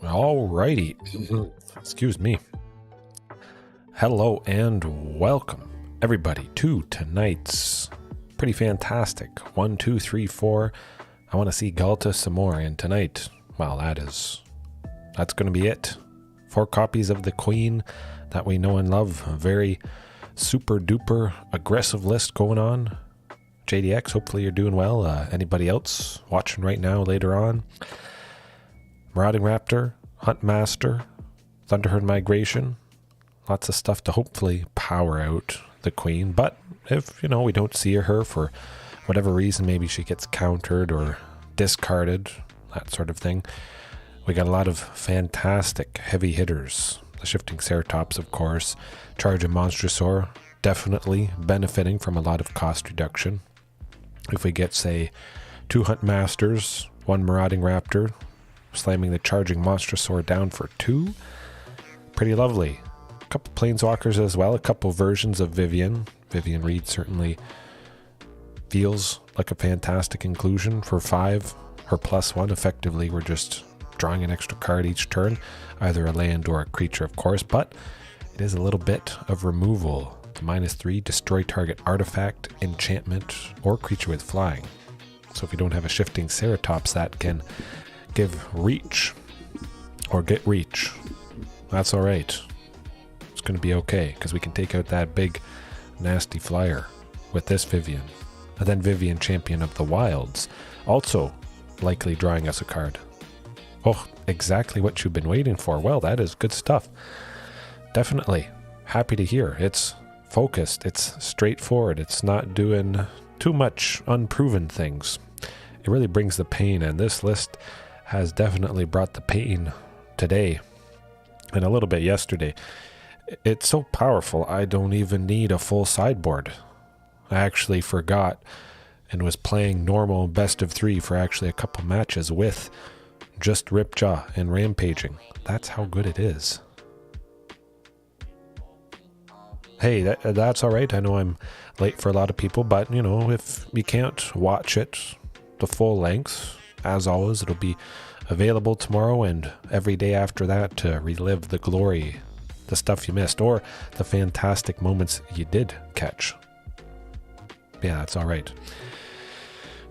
Alrighty. Excuse me. Hello and welcome, everybody, to tonight's pretty fantastic 1, 2, 3, 4. I want to see Ghalta some more, and tonight, well, that's going to be it. 4 copies of the Queen that we know and love. A very super duper aggressive list going on. JDX, hopefully you're doing well. Anybody else watching right now later on? Marauding Raptor, Huntmaster, Thunderherd Migration. Lots of stuff to hopefully power out the Queen. But if, we don't see her for whatever reason, maybe she gets countered or discarded, that sort of thing. We got a lot of fantastic heavy hitters. The Shifting Ceratops, of course. Charging Monstrosaur, definitely benefiting from a lot of cost reduction. If we get, say, 2 Huntmasters, 1 Marauding Raptor, slamming the Charging Monstrosaur down for 2, pretty lovely. A couple Planeswalkers as well, a couple versions of Vivien. Vivien Reid certainly feels like a fantastic inclusion for 5. Her +1, effectively, we're just drawing an extra card each turn, either a land or a creature, of course, but it is a little bit of removal. The -3, destroy target artifact, enchantment, or creature with flying. So if you don't have a Shifting Ceratops, that can give reach, or get reach. That's alright. It's going to be okay, because we can take out that big, nasty flyer with this Vivien. And then Vivien, Champion of the Wilds, also likely drawing us a card. Oh, exactly what you've been waiting for. Well, that is good stuff. Definitely. Happy to hear. It's focused. It's straightforward. It's not doing too much unproven things. It really brings the pain, and this list has definitely brought the pain today and a little bit yesterday. It's so powerful, I don't even need a full sideboard. I actually forgot and was playing normal best of 3 for actually a couple matches with just Ripjaw and Rampaging. That's how good it is. Hey, that's alright. I know I'm late for a lot of people, but, if you can't watch it the full length, as always, it'll be available tomorrow and every day after that to relive the glory, the stuff you missed, or the fantastic moments you did catch. Yeah, that's alright.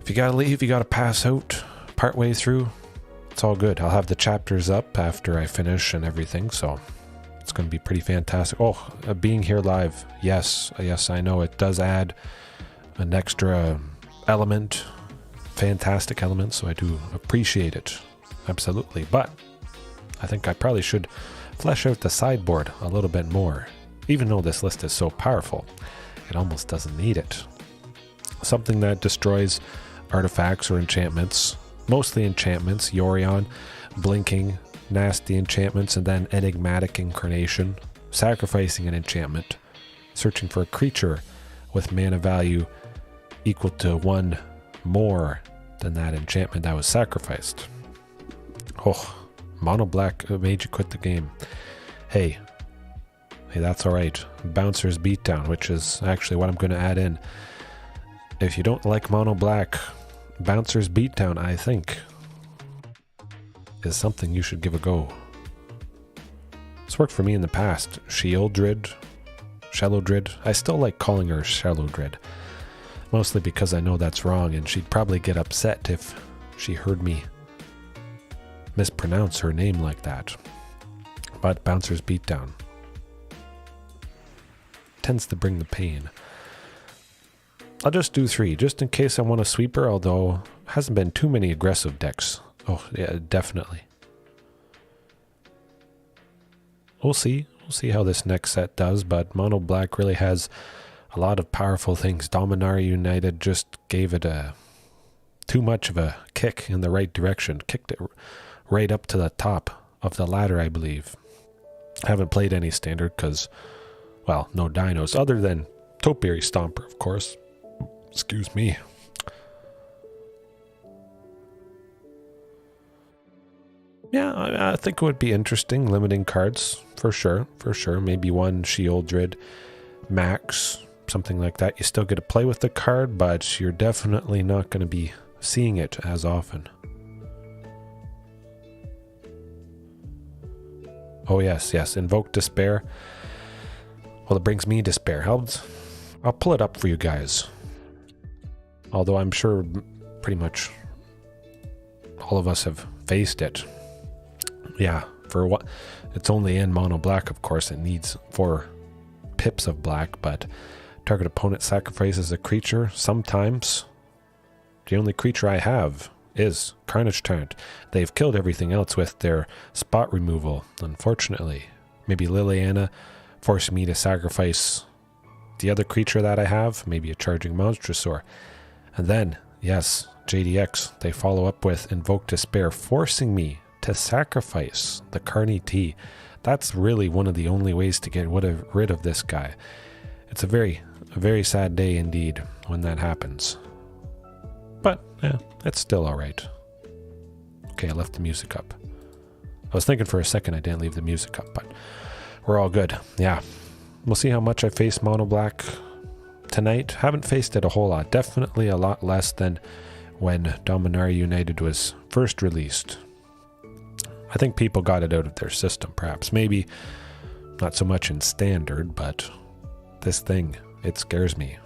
If you gotta leave, you gotta pass out partway through, it's all good. I'll have the chapters up after I finish and everything, so it's going to be pretty fantastic. Oh, being here live, yes, I know it does add an extra element, fantastic element, so I do appreciate it, absolutely. But I think I probably should flesh out the sideboard a little bit more. Even though this list is so powerful, it almost doesn't need it. Something that destroys artifacts or enchantments, mostly enchantments, Yorion, blinking, nasty enchantments, and then enigmatic incarnation, sacrificing an enchantment, searching for a creature with mana value equal to 1 more than that enchantment that was sacrificed. Oh, mono black made you quit the game. Hey, that's alright. Bouncer's Beatdown, which is actually what I'm going to add in. If you don't like mono black, Bouncer's Beatdown, I think, is something you should give a go. It's worked for me in the past. Sheoldred, Shallowdred. I still like calling her Shallowdred, mostly because I know that's wrong, and she'd probably get upset if she heard me mispronounce her name like that. But Bouncer's Beatdown tends to bring the pain. I'll just do 3, just in case I want a sweeper, although hasn't been too many aggressive decks. Oh, yeah, definitely. We'll see. We'll see how this next set does, but Mono Black really has a lot of powerful things. Dominaria United just gave it too much of a kick in the right direction. Kicked it right up to the top of the ladder, I believe. I haven't played any standard because, well, no dinos, other than Topiary Stomper, of course. Excuse me. Yeah, I think it would be interesting, limiting cards, for sure. Maybe 1 Sheoldred max, something like that. You still get to play with the card, but you're definitely not going to be seeing it as often. Oh yes, yes. Invoke Despair. Well, it brings me despair. I'll pull it up for you guys. Although I'm sure pretty much all of us have faced it. Yeah, for what? It's only in mono black, of course. It needs 4 pips of black, but target opponent sacrifices a creature. Sometimes the only creature I have is Carnage Tyrant. They've killed everything else with their spot removal, unfortunately. Maybe Liliana forced me to sacrifice the other creature that I have, maybe a Charging Monstrosaur. And then, yes, JDX, they follow up with Invoke Despair, forcing me to sacrifice the Carnage T. That's really one of the only ways to get rid of this guy. It's a very sad day indeed when that happens. But, yeah, it's still alright. Okay, I left the music up. I was thinking for a second I didn't leave the music up, but we're all good. Yeah, we'll see how much I face mono black tonight. Haven't faced it a whole lot. Definitely a lot less than when Dominaria United was first released. I think people got it out of their system, perhaps. Maybe not so much in standard, but this thing, it scares me.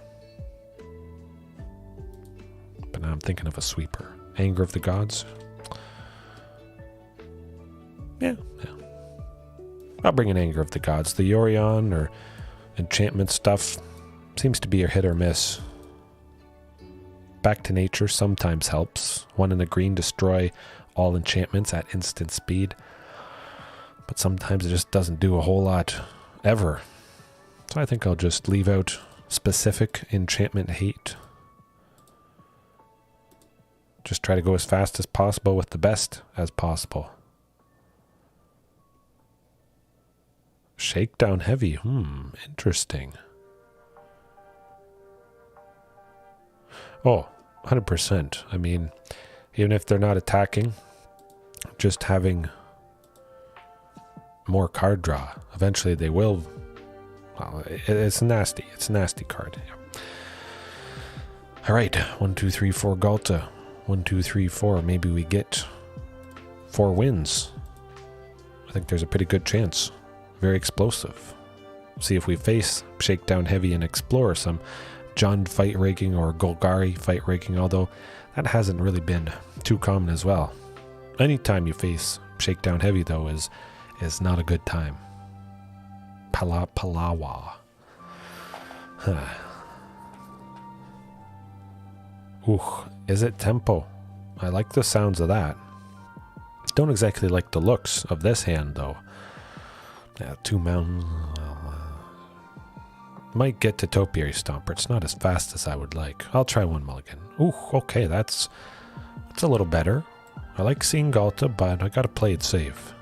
But now I'm thinking of a sweeper. Anger of the Gods. Yeah. I'll bring an Anger of the Gods. The Yorion or enchantment stuff seems to be a hit or miss. Back to Nature sometimes helps. 1 in a green, destroy all enchantments at instant speed. But sometimes it just doesn't do a whole lot ever. So I think I'll just leave out specific enchantment hate. Just try to go as fast as possible with the best as possible. Shakedown heavy. Interesting. Oh, 100%. I mean, even if they're not attacking, just having more card draw. Eventually they will. Well, it's nasty. It's a nasty card. Yeah. All right. 1, 2, 3, 4 Ghalta. 1, 2, 3, 4. Maybe we get 4 wins. I think there's a pretty good chance. Very explosive. See if we face Shakedown Heavy and explore some Jund fight rigging or Golgari fight rigging, although that hasn't really been too common as well. Anytime you face Shakedown Heavy, though, is not a good time. Palawa. Huh. Ooh, is it tempo? I like the sounds of that. Don't exactly like the looks of this hand, though. Yeah, 2 mountains. Might get to Topiary Stomper. It's not as fast as I would like. I'll try 1 mulligan. Ooh, okay, that's a little better. I like seeing Ghalta, but I gotta play it safe.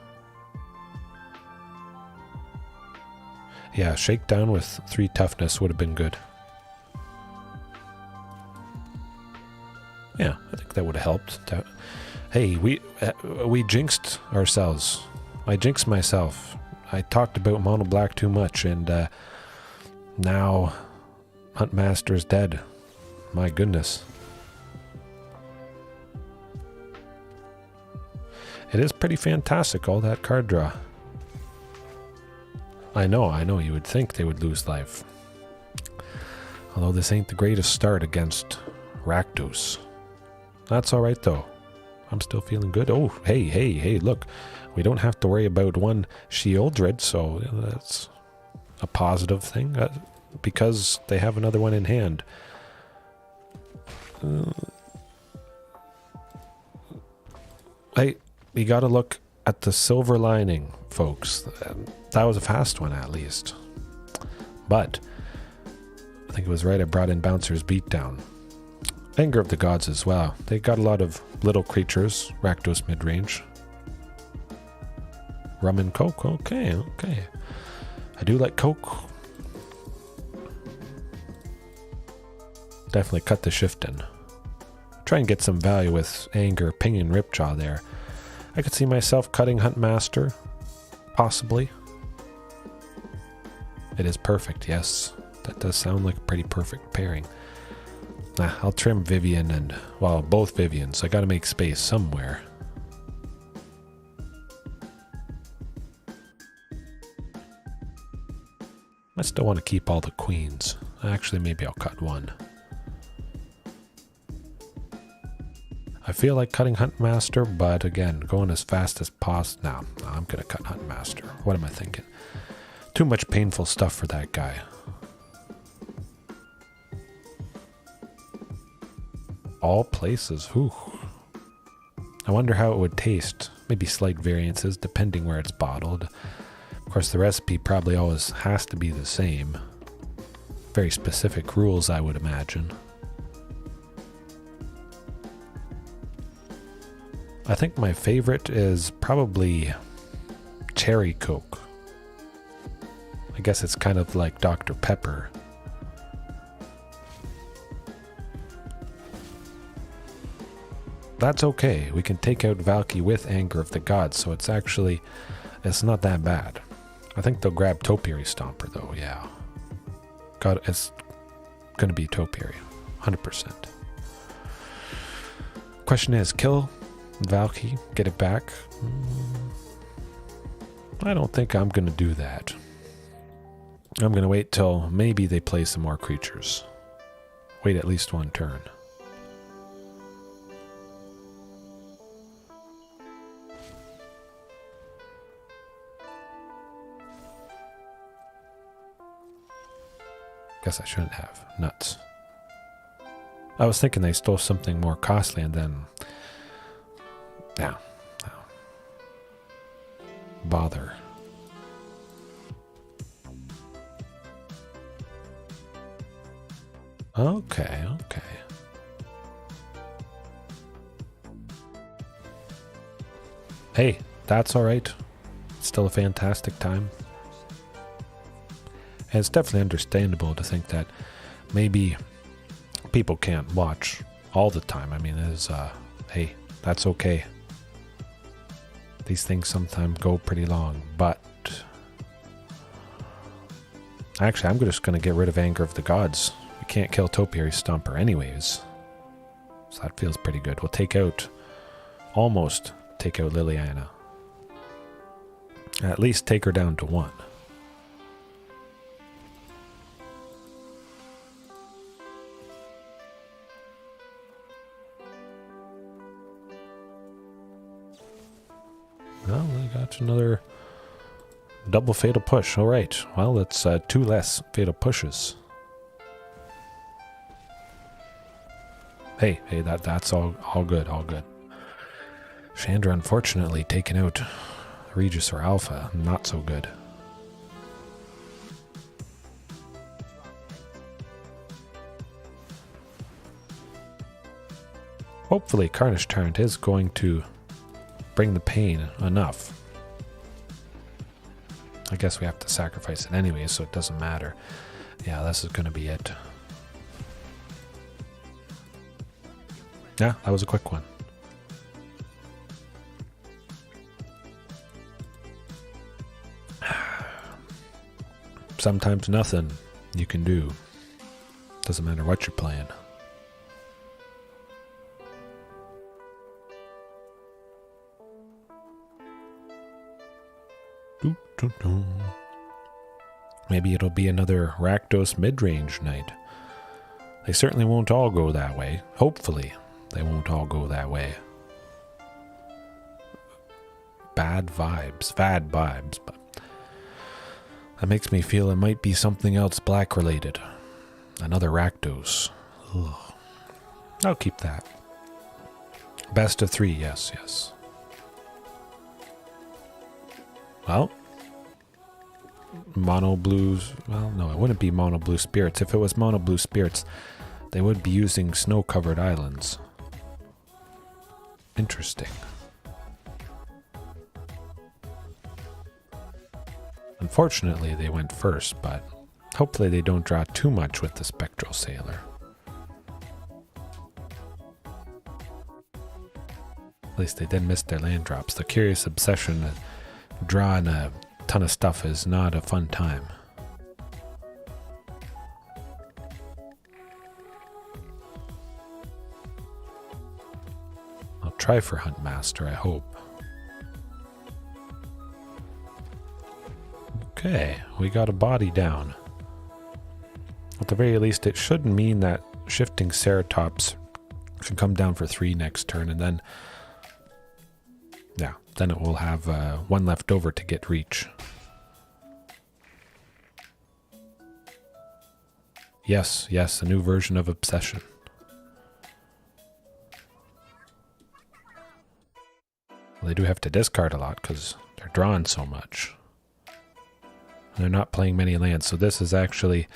Yeah, Shakedown with 3 toughness would have been good. Yeah, I think that would have helped. Hey, we jinxed ourselves. I jinxed myself. I talked about mono black too much, and now Huntmaster is dead. My goodness. It is pretty fantastic, all that card draw. I know, you would think they would lose life. Although this ain't the greatest start against Rakdos. That's alright though. I'm still feeling good. Oh, hey, look. We don't have to worry about 1 Sheoldred, so that's a positive thing. Because they have another one in hand. Hey, you gotta look at the silver lining, folks. That was a fast one, at least. But I think it was right I brought in Bouncer's Beatdown. Anger of the Gods as well. They got a lot of little creatures. Rakdos Midrange. Rum and Coke. Okay. I do like Coke. Definitely cut the shift in. Try and get some value with Anger, Ping, and Ripjaw there. I could see myself cutting Huntmaster. Possibly. It is perfect, yes. That does sound like a pretty perfect pairing. I'll trim Vivien and, well, both Viviens. I gotta make space somewhere. I still want to keep all the queens. Actually, maybe I'll cut one. I feel like cutting Huntmaster, but again, going as fast as possible. No, I'm going to cut Huntmaster. What am I thinking? Too much painful stuff for that guy. All places. Whew. I wonder how it would taste. Maybe slight variances depending where it's bottled. Of course, the recipe probably always has to be the same. Very specific rules, I would imagine. I think my favorite is probably Cherry Coke. I guess it's kind of like Dr. Pepper. That's okay. We can take out Valky with Anger of the Gods, so it's not that bad. I think they'll grab Topiary Stomper though, yeah. It's gonna be Topiary, 100%. Question is, kill Valky, get it back? I don't think I'm gonna do that. I'm gonna wait till maybe they play some more creatures. Wait at least one turn. Guess I shouldn't have. Nuts. I was thinking they stole something more costly and then... No. Bother. Okay. Hey, that's alright. It's still a fantastic time. And it's definitely understandable to think that maybe people can't watch all the time. I mean, hey, that's okay. These things sometimes go pretty long, but actually, I'm just going to get rid of Anger of the Gods. We can't kill Topiary Stomper anyways. So that feels pretty good. We'll almost take out Liliana. At least take her down to 1. Well, we got another double fatal push. All right. Well, that's 2 less fatal pushes. Hey, that's all good, all good. Chandra, unfortunately, taking out Regisaur Alpha. Not so good. Hopefully, Carnage Tyrant is going to bring the pain enough. I guess we have to sacrifice it anyway, so it doesn't matter. Yeah, this is going to be it. Yeah, that was a quick one. Sometimes nothing you can do. Doesn't matter what you're playing. Maybe it'll be another Rakdos Midrange night. They certainly won't all go that way. Hopefully, they won't all go that way. Bad vibes, but that makes me feel it might be something else black related. Another Rakdos. Ugh. I'll keep that. Best of 3, yes. Well, mono blues. Well, no, it wouldn't be mono blue spirits. If it was mono blue spirits, they would be using snow-covered islands. Interesting. Unfortunately, they went first, but hopefully they don't draw too much with the Spectral Sailor. At least they didn't miss their land drops. The Curious Obsession drawing a ton of stuff is not a fun time. I'll try for Huntmaster, I hope. Okay, we got a body down. the very least, it should mean that Shifting Ceratops can come down for 3 next turn, and then, yeah, then it will have 1 left over to get reach. Yes, yes, a new version of Obsession. Well, they do have to discard a lot because they're drawing so much. And they're not playing many lands, so this is actually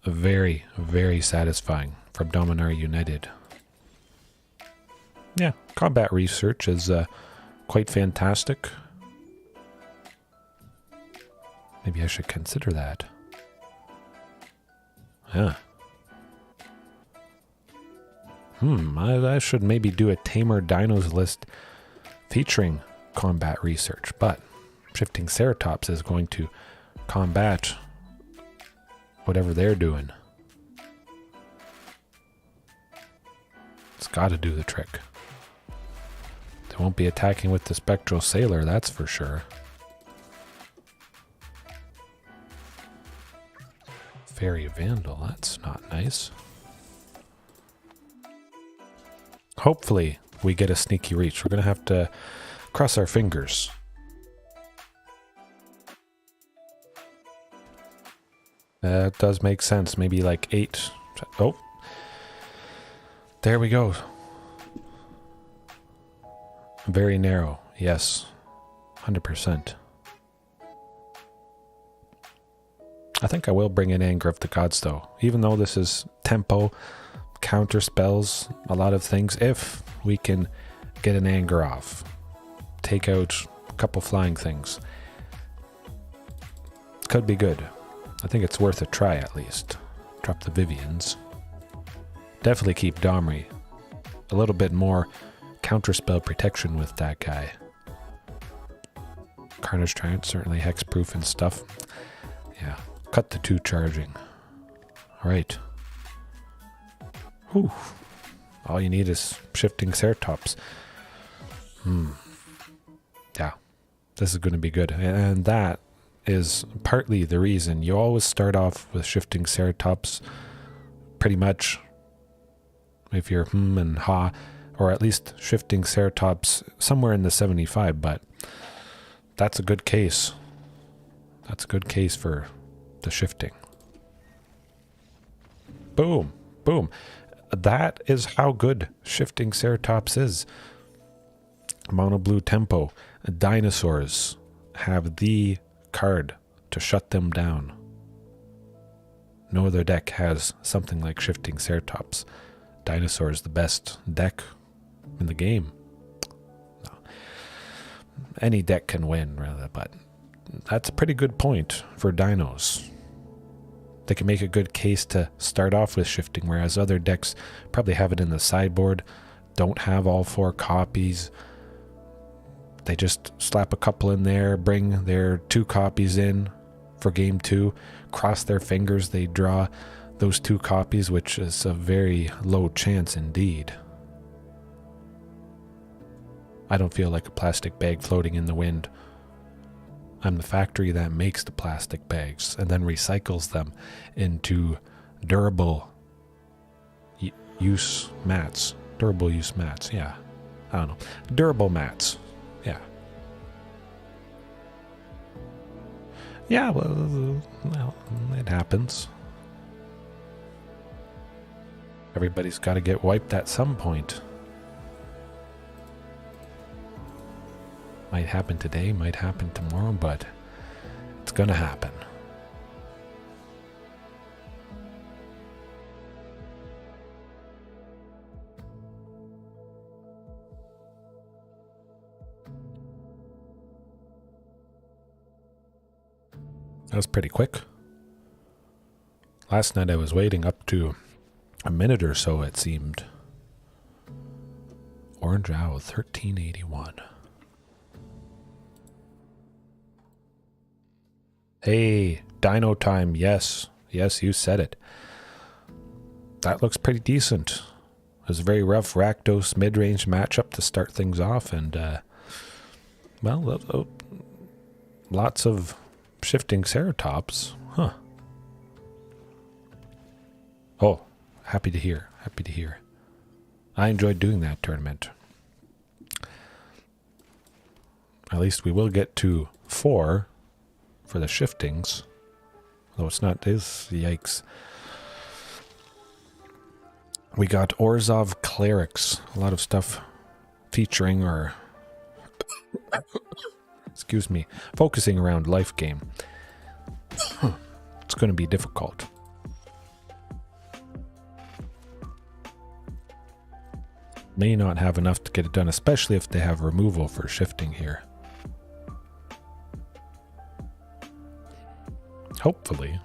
very, very satisfying from Dominar United. Yeah, combat research is quite fantastic. Maybe I should consider that. Yeah. I should maybe do a Tamer Dinos list featuring combat research, but Shifting Ceratops is going to combat whatever they're doing. It's got to do the trick. They won't be attacking with the Spectral Sailor, that's for sure. Fairy Vandal, that's not nice. Hopefully we get a sneaky reach. We're going to have to cross our fingers. That does make sense. Maybe like 8. Oh. There we go. Very narrow. Yes. 100%. I think I will bring in Anger of the Gods, though. Even though this is tempo, counter spells, a lot of things. If we can get an Anger off. Take out a couple flying things. Could be good. I think it's worth a try at least. Drop the Viviens. Definitely keep Domri. A little bit more counterspell protection with that guy. Carnage Tyrant, certainly hexproof and stuff. Yeah, cut the 2 charging. Alright. Whew. All you need is Shifting Ceratops. Yeah, this is going to be good. And that is partly the reason you always start off with Shifting Ceratops, pretty much, if you're and ha, or at least Shifting Ceratops somewhere in the 75, but that's a good case. That's a good case for the shifting. Boom, boom. That is how good Shifting Ceratops is. Mono blue tempo. Dinosaurs have the card to shut them down. No other deck has something like Shifting Ceratops. Dinosaur is the best deck in the game. No. Any deck can win, rather, but that's a pretty good point for Dinos. They can make a good case to start off with shifting, whereas other decks probably have it in the sideboard, don't have all 4 copies. They just slap a couple in there, bring their 2 copies in for game 2, cross their fingers, they draw those 2 copies, which is a very low chance indeed. I don't feel like a plastic bag floating in the wind. I'm the factory that makes the plastic bags and then recycles them into durable use mats. Durable use mats, yeah. I don't know. Durable mats. Yeah. Yeah, well, it happens. Everybody's got to get wiped at some point. Might happen today, might happen tomorrow, but it's gonna happen. That was pretty quick. Last night I was waiting up to a minute or so, it seemed. Orange Owl 1381. Hey, Dino time, yes. Yes, you said it. That looks pretty decent. It was a very rough Rakdos Midrange matchup to start things off, and, well, lots of Shifting Ceratops. Huh. Oh, happy to hear. Happy to hear. I enjoyed doing that tournament. At least we will get to 4 for the shiftings. Though it's not this. Yikes. We got Orzhov Clerics. A lot of stuff featuring or... excuse me. Focusing around life game. It's going to be difficult. May not have enough to get it done, especially if they have removal for shifting here. Hopefully.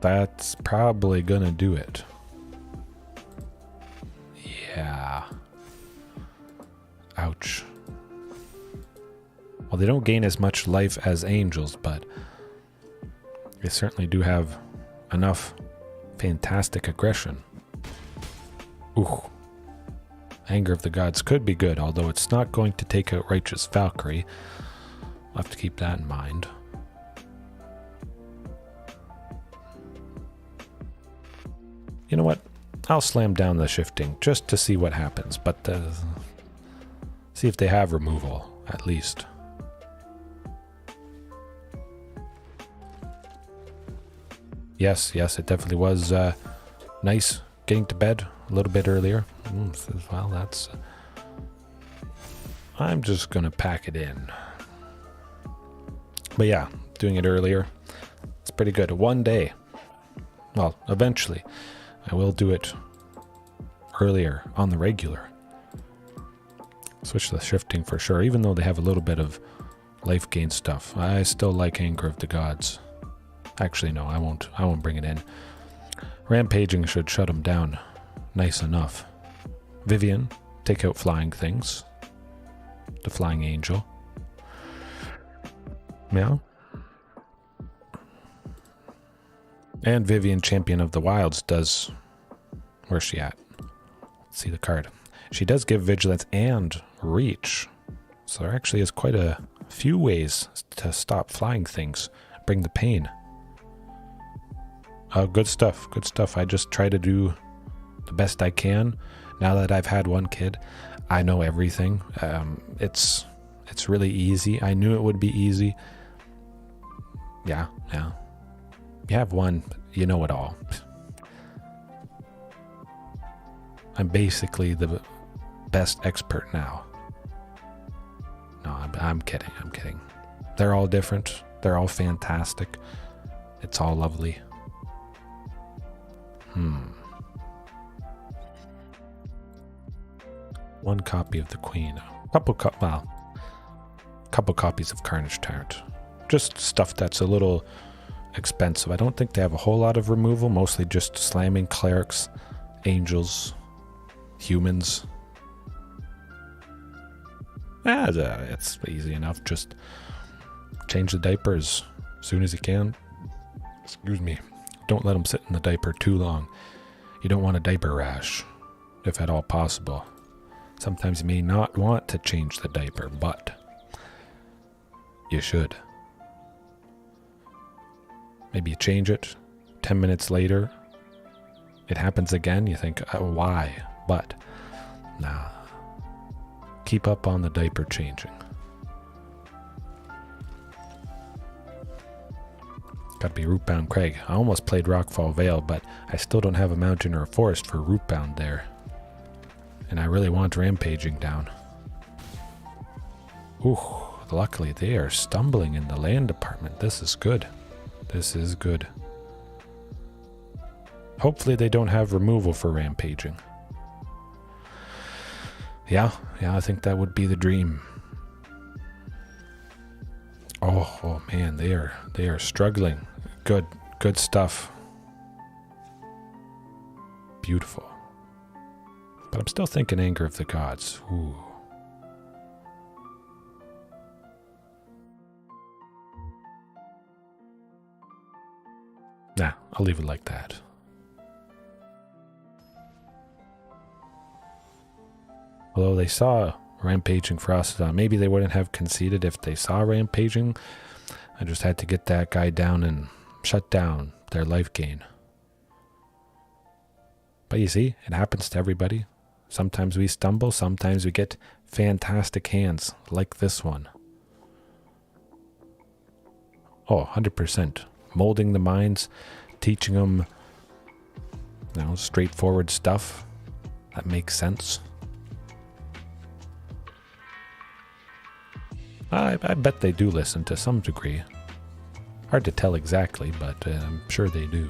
That's probably gonna do it. Yeah. Ouch. Well, they don't gain as much life as angels, but they certainly do have enough fantastic aggression. Ooh. Anger of the Gods could be good, although it's not going to take out Righteous Valkyrie. I'll have to keep that in mind. You know what? I'll slam down the shifting just to see what happens, but see if they have removal, at least. Yes, it definitely was nice getting to bed a little bit earlier. Well, that's... I'm just going to pack it in. But yeah, doing it earlier, it's pretty good. One day. Well, eventually, I will do it earlier on the regular. Switch the shifting for sure, even though they have a little bit of life gain stuff. I still like Anger of the Gods. Actually, no, I won't bring it in. Rampaging should shut them down nice enough. Vivien, take out flying things. The flying angel. Meow. And Vivien, Champion of the Wilds, does... Where's she at? Let's see the card. She does give Vigilance and Reach. So there actually is quite a few ways to stop flying things. Bring the pain. Good stuff, good stuff. I just try to do the best I can. Now that I've had one kid, I know everything. It's really easy. I knew it would be easy. Yeah. You have one, you know it all. I'm basically the best expert now. No, I'm kidding. They're all different. They're all fantastic. It's all lovely. One copy of the Queen. Couple copies of Carnage Tyrant. Just stuff that's a little expensive. I don't think they have a whole lot of removal. Mostly just slamming clerics, angels, humans. It's easy enough. Just change the diapers as soon as you can. Excuse me. Don't let them sit in the diaper too long. You don't want a diaper rash, if at all possible. Sometimes you may not want to change the diaper, but you should. Maybe you change it, 10 minutes later, it happens again, you think, why? But, nah. Keep up on the diaper changing. Gotta be Rootbound Crag. I almost played Rockfall Vale, but I still don't have a mountain or a forest for Rootbound there. And I really want Rampaging down. Ooh, luckily they are stumbling in the land department. This is good. This is good. Hopefully they don't have removal for Rampaging. Yeah, I think that would be the dream. Oh man, they are struggling. Good stuff. Beautiful. But I'm still thinking Anger of the Gods. Ooh. Nah, I'll leave it like that. Although they saw Rampaging Frostodon, maybe they wouldn't have conceded if they saw Rampaging. I just had to get that guy down and shut down their life gain. But you see, it happens to everybody. Sometimes we stumble, sometimes we get fantastic hands, like this one. Oh, 100%. Molding the minds, teaching them, you know, straightforward stuff that makes sense. I bet they do listen to some degree. Hard to tell exactly, but I'm sure they do.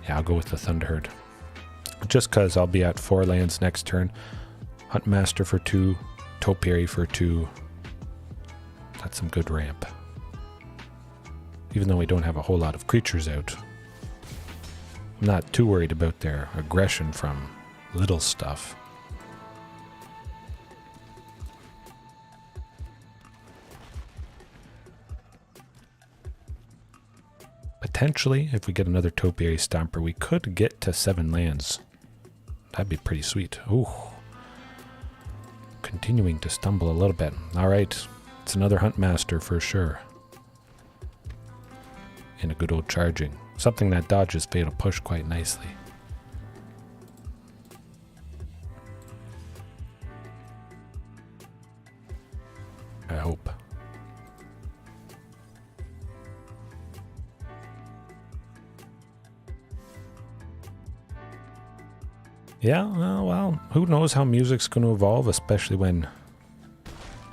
Yeah, I'll go with the Thunderherd. Just because I'll be at 4 lands next turn. Huntmaster for 2, Topiary for 2. That's some good ramp. Even though we don't have a whole lot of creatures out. I'm not too worried about their aggression from little stuff. Potentially, if we get another Topiary Stomper, we could get to 7 lands. That'd be pretty sweet. Ooh. Continuing to stumble a little bit. Alright, it's another Huntmaster for sure. And a good old Charging. Something that dodges Fatal Push quite nicely. I hope. Yeah, well, who knows how music's going to evolve, especially when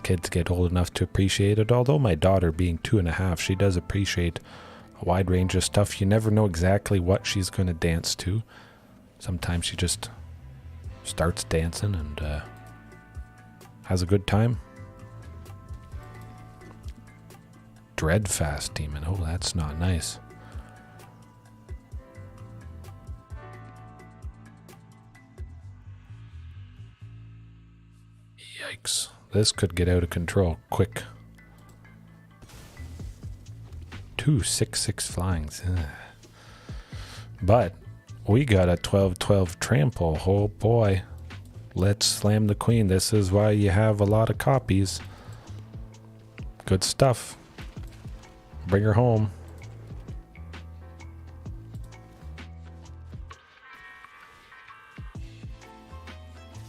kids get old enough to appreciate it. Although my daughter, being 2.5, she does appreciate a wide range of stuff. You never know exactly what she's going to dance to. Sometimes she just starts dancing and has a good time. Dreadfast Demon. Oh, that's not nice. Yikes. This could get out of control quick. 2 6/6 flyings. Ugh. But we got a 12/12 trample. Oh boy. Let's slam the queen. This is why you have a lot of copies. Good stuff. Bring her home.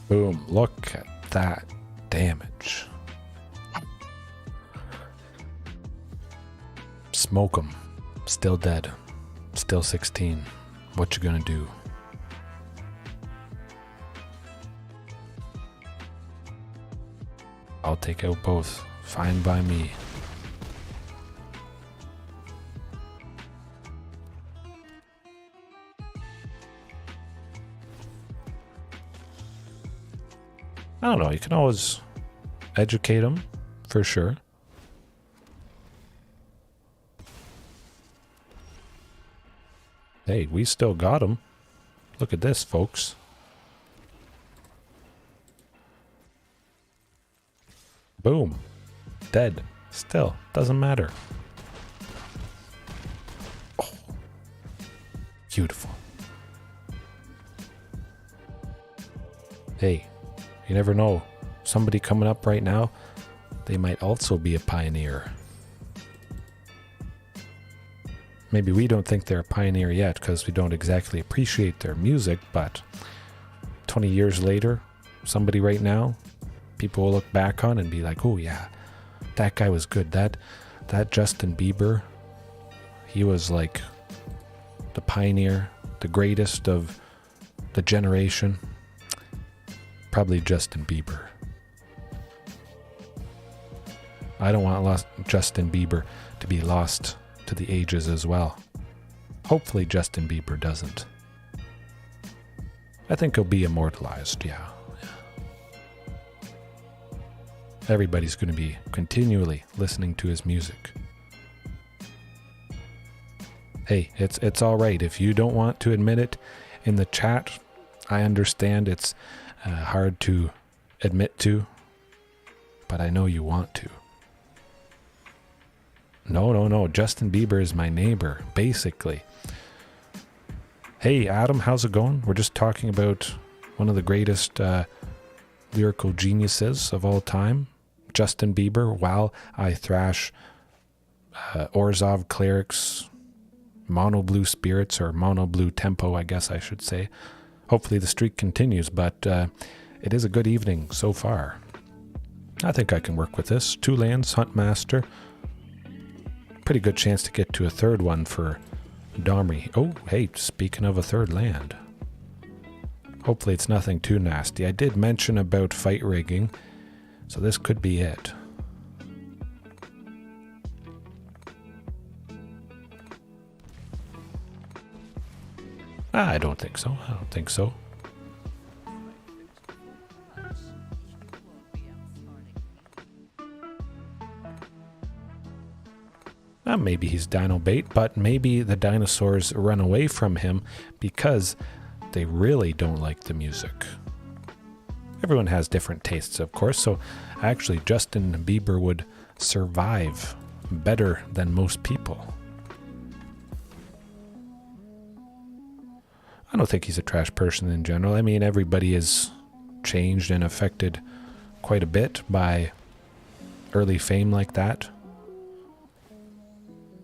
Boom. Look at that damage. Smoke him. Still dead. Still 16. What you gonna do? I'll take out both. Fine by me. I don't know, you can always educate them, for sure. Hey, we still got him. Look at this, folks. Boom. Dead. Still, doesn't matter. Oh. Beautiful. Hey. You never know. Somebody coming up right now, they might also be a pioneer. Maybe we don't think they're a pioneer yet because we don't exactly appreciate their music, but 20 years later, somebody right now, people will look back on and be like, oh yeah, that guy was good. That Justin Bieber, he was like the pioneer, the greatest of the generation. Probably Justin Bieber. I don't want Justin Bieber to be lost to the ages as well. Hopefully Justin Bieber doesn't. I think he'll be immortalized, yeah. Everybody's going to be continually listening to his music. Hey, it's all right. If you don't want to admit it in the chat, I understand it's hard to admit to, but I know you want to. No. Justin Bieber is my neighbor, basically. Hey, Adam, how's it going? We're just talking about one of the greatest lyrical geniuses of all time, Justin Bieber, while I thrash Orzhov Clerics, Mono Blue Spirits, or Mono Blue Tempo, I guess I should say. Hopefully the streak continues, but it is a good evening so far. I think I can work with this. 2 lands, Huntmaster. Pretty good chance to get to a third one for Domri. Oh, hey, speaking of a third land. Hopefully it's nothing too nasty. I did mention about fight rigging, so this could be it. I don't think so. I don't think so. Maybe he's dino bait, but maybe the dinosaurs run away from him because they really don't like the music. Everyone has different tastes, of course, so actually Justin Bieber would survive better than most people. I don't think he's a trash person in general. I mean, everybody is changed and affected quite a bit by early fame like that.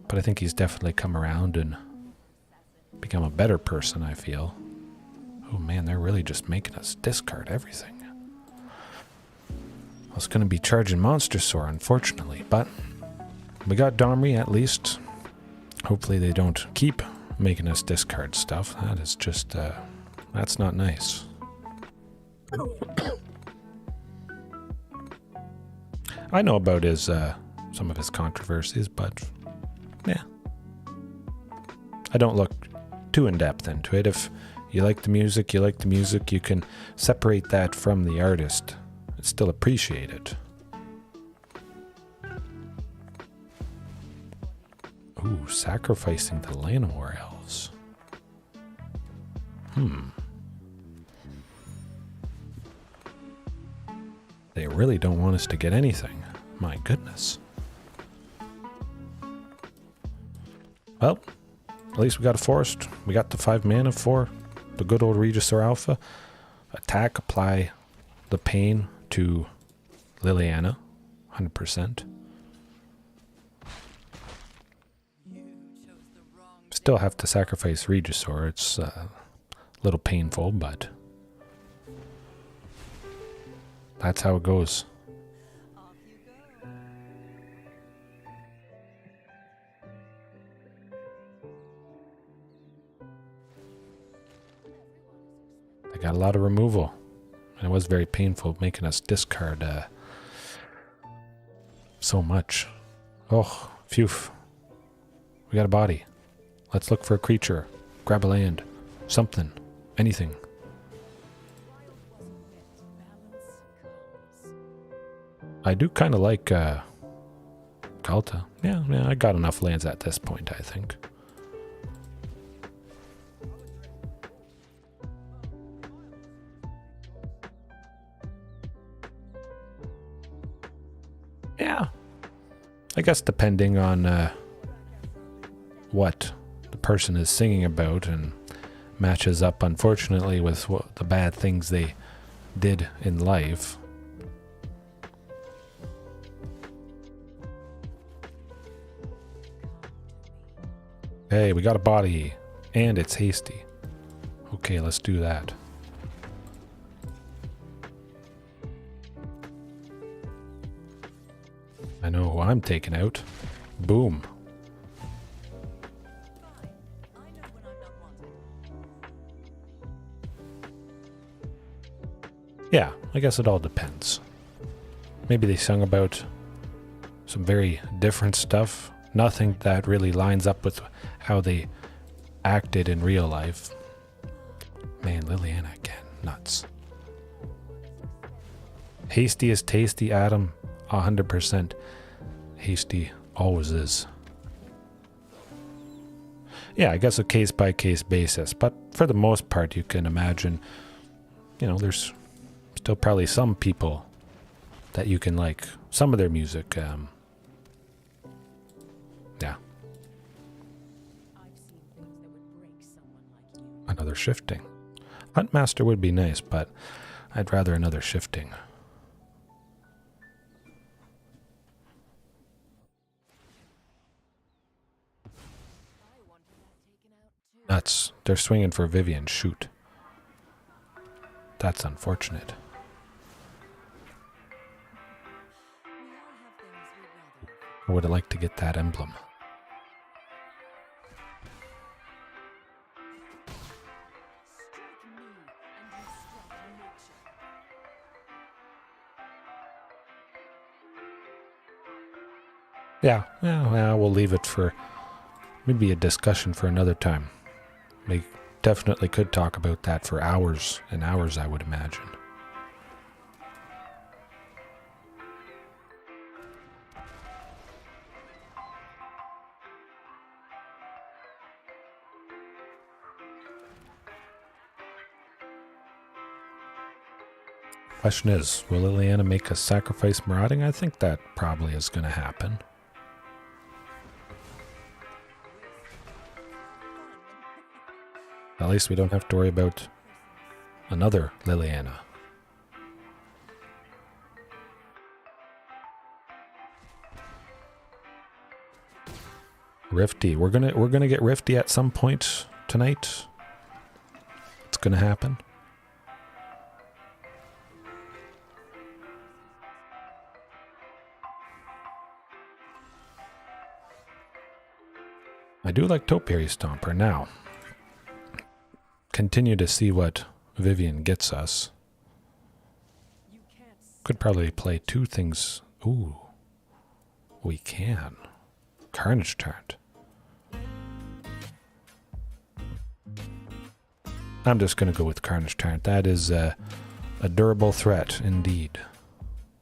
But I think he's definitely come around and become a better person, I feel. Oh man, they're really just making us discard everything. Well, it's going to be Charging Monstrosaur, unfortunately, but we got Domri at least. Hopefully they don't keep making us discard stuff. That is just, that's not nice. I know about his, some of his controversies, but yeah. I don't look too in-depth into it. If you like the music, you like the music. You can separate that from the artist and still appreciate it. Ooh, sacrificing the Llanowar Elves. They really don't want us to get anything. My goodness. Well, at least we got a forest. We got the 5 mana for the good old Regisaur Alpha. Attack, apply the pain to Liliana, 100%. Still have to sacrifice Regisaur. It's a little painful, but that's how it goes. I got a lot of removal. And it was very painful making us discard so much. Oh, phew. We got a body. Let's look for a creature. Grab a land. Something. Anything. I do kind of like Ghalta. Yeah, I got enough lands at this point, I think. Yeah. I guess depending on what the person is singing about and matches up, unfortunately, with what the bad things they did in life. Hey, we got a body, and it's hasty. Okay, let's do that. I know who I'm taking out. Boom. Yeah, I guess it all depends. Maybe they sung about some very different stuff. Nothing that really lines up with how they acted in real life. Man, Liliana again. Nuts. Hasty is tasty, Adam. 100%. Hasty always is. Yeah, I guess a case-by-case basis. But for the most part, you can imagine, you know, there's still probably some people that you can like some of their music. Yeah. Another shifting. Huntmaster would be nice, but I'd rather another shifting. Nuts. They're swinging for Vivien. Shoot. That's unfortunate. I would have liked to get that emblem. Yeah, we'll leave it for maybe a discussion for another time. We definitely could talk about that for hours and hours, I would imagine. Question is, will Liliana make us sacrifice Marauding? I think that probably is going to happen. At least we don't have to worry about another Liliana. Rifty. We're gonna get Rifty at some point tonight. It's gonna happen. I do like Topiary Stomper now. Continue to see what Vivien gets us. Could probably play two things. Ooh. We can. Carnage Tyrant. I'm just going to go with Carnage Tyrant. That is a durable threat indeed.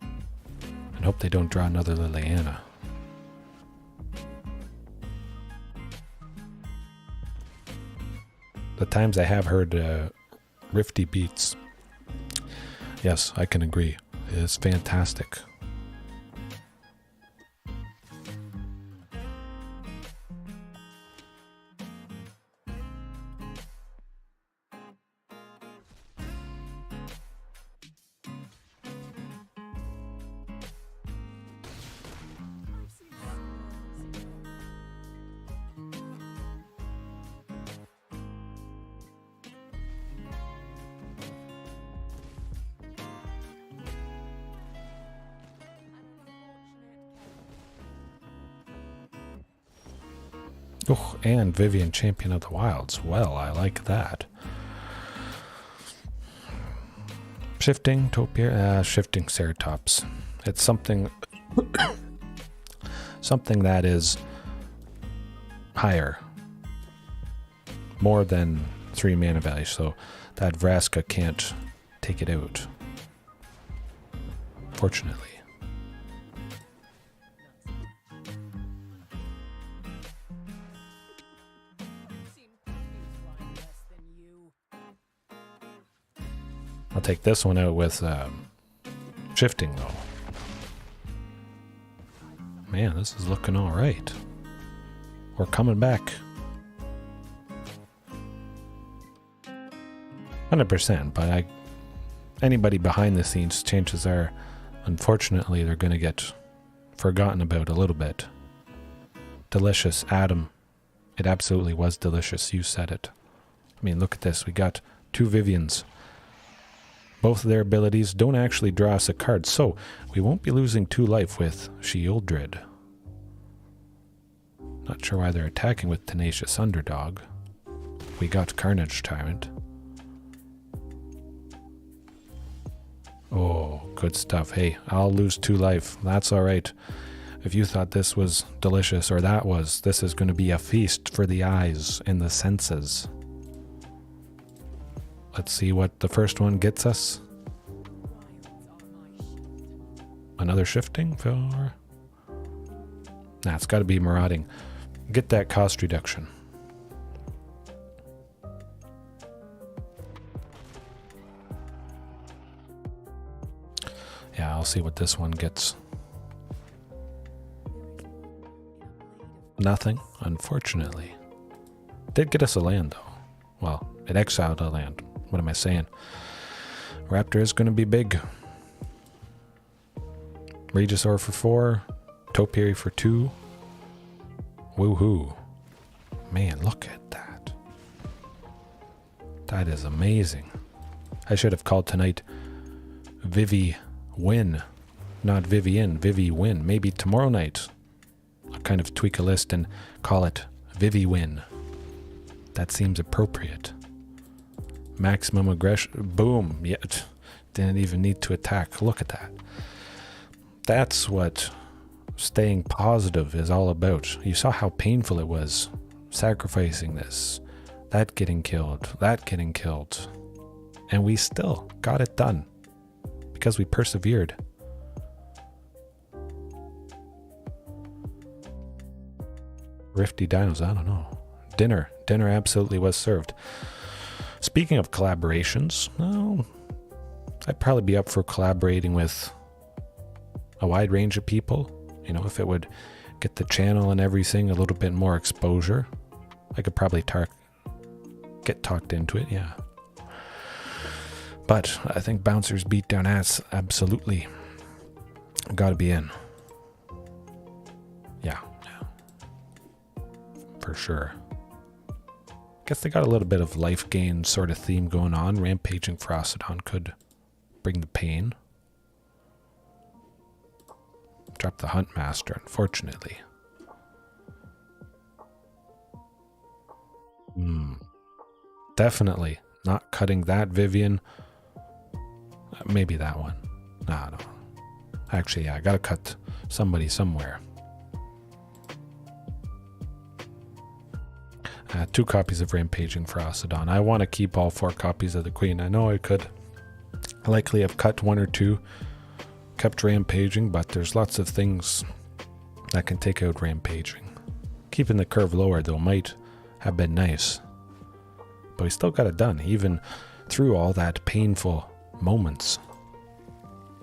And hope they don't draw another Liliana. The times I have heard Rifty beats, yes, I can agree. It's fantastic. Oh, and Vivien Champion of the Wilds. Well, I like that. Shifting Topiary, Shifting Ceratops. It's something something that is higher, more than 3 mana value, so that Vraska can't take it out. Fortunately. I'll take this one out with shifting, though. Man, this is looking all right. We're coming back. 100%, but anybody behind the scenes, chances are, unfortunately, they're going to get forgotten about a little bit. Delicious, Adam. It absolutely was delicious. You said it. I mean, look at this. We got 2 Viviens. Both of their abilities don't actually draw us a card, so we won't be losing 2 life with Shieldred. Not sure why they're attacking with Tenacious Underdog. We got Carnage Tyrant. Oh, good stuff. Hey, I'll lose 2 life. That's alright. If you thought this was delicious, or that was, this is going to be a feast for the eyes and the senses. Let's see what the first one gets us. Another shifting for... Nah, it's got to be Marauding. Get that cost reduction. Yeah, I'll see what this one gets. Nothing, unfortunately. Did get us a land, though. Well, it exiled a land. What am I saying? Raptor is going to be big. Regisaur for 4. Topiary for 2. Woohoo. Man, look at that. That is amazing. I should have called tonight Vivien. Not Vivien, Vivien. Maybe tomorrow night I'll kind of tweak a list and call it Vivien. That seems appropriate. Maximum aggression. Boom. Yeah, didn't even need to attack. Look at that. That's what staying positive is all about. You saw how painful it was sacrificing this. That getting killed. That getting killed. And we still got it done. Because we persevered. Rifty Dinos, I don't know. Dinner absolutely was served. Speaking of collaborations, well, I'd probably be up for collaborating with a wide range of people. You know, if it would get the channel and everything a little bit more exposure, I could probably get talked into it, yeah. But I think Bouncers beat down ass, absolutely. Gotta be in. Yeah. For sure. Guess they got a little bit of life gain sort of theme going on. Rampaging Frostodon could bring the pain. Drop the Huntmaster, unfortunately. Definitely not cutting that Vivien. Maybe that one. Nah, no. Actually, yeah, I gotta cut somebody somewhere. 2 copies of Rampaging Frostodon. I want to keep all 4 copies of the Queen. I know I could likely have cut 1 or 2, kept Rampaging, but there's lots of things that can take out Rampaging. Keeping the curve lower, though, might have been nice. But we still got it done, even through all that painful moments.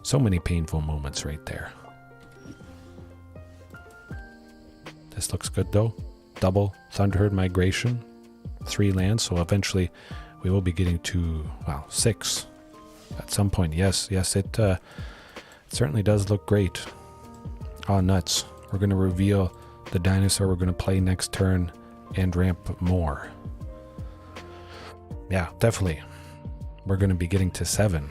So many painful moments right there. This looks good, though. Double Thunderherd Migration, 3 lands, so eventually we will be getting to, well, 6 at some point. Yes, it certainly does look great. Oh, nuts. We're going to reveal the dinosaur we're going to play next turn and ramp more. Yeah, definitely. We're going to be getting to 7.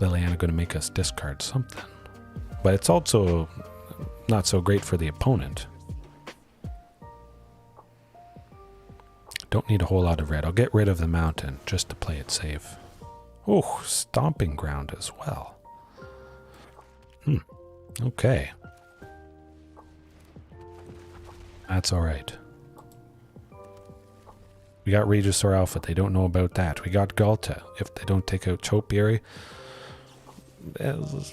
Liliana going to make us discard something. But it's also not so great for the opponent. Don't need a whole lot of red. I'll get rid of the mountain just to play it safe. Oh, Stomping Ground as well. Okay. That's alright. We got Regisaur Alpha. They don't know about that. We got Ghalta. If they don't take out Topiary,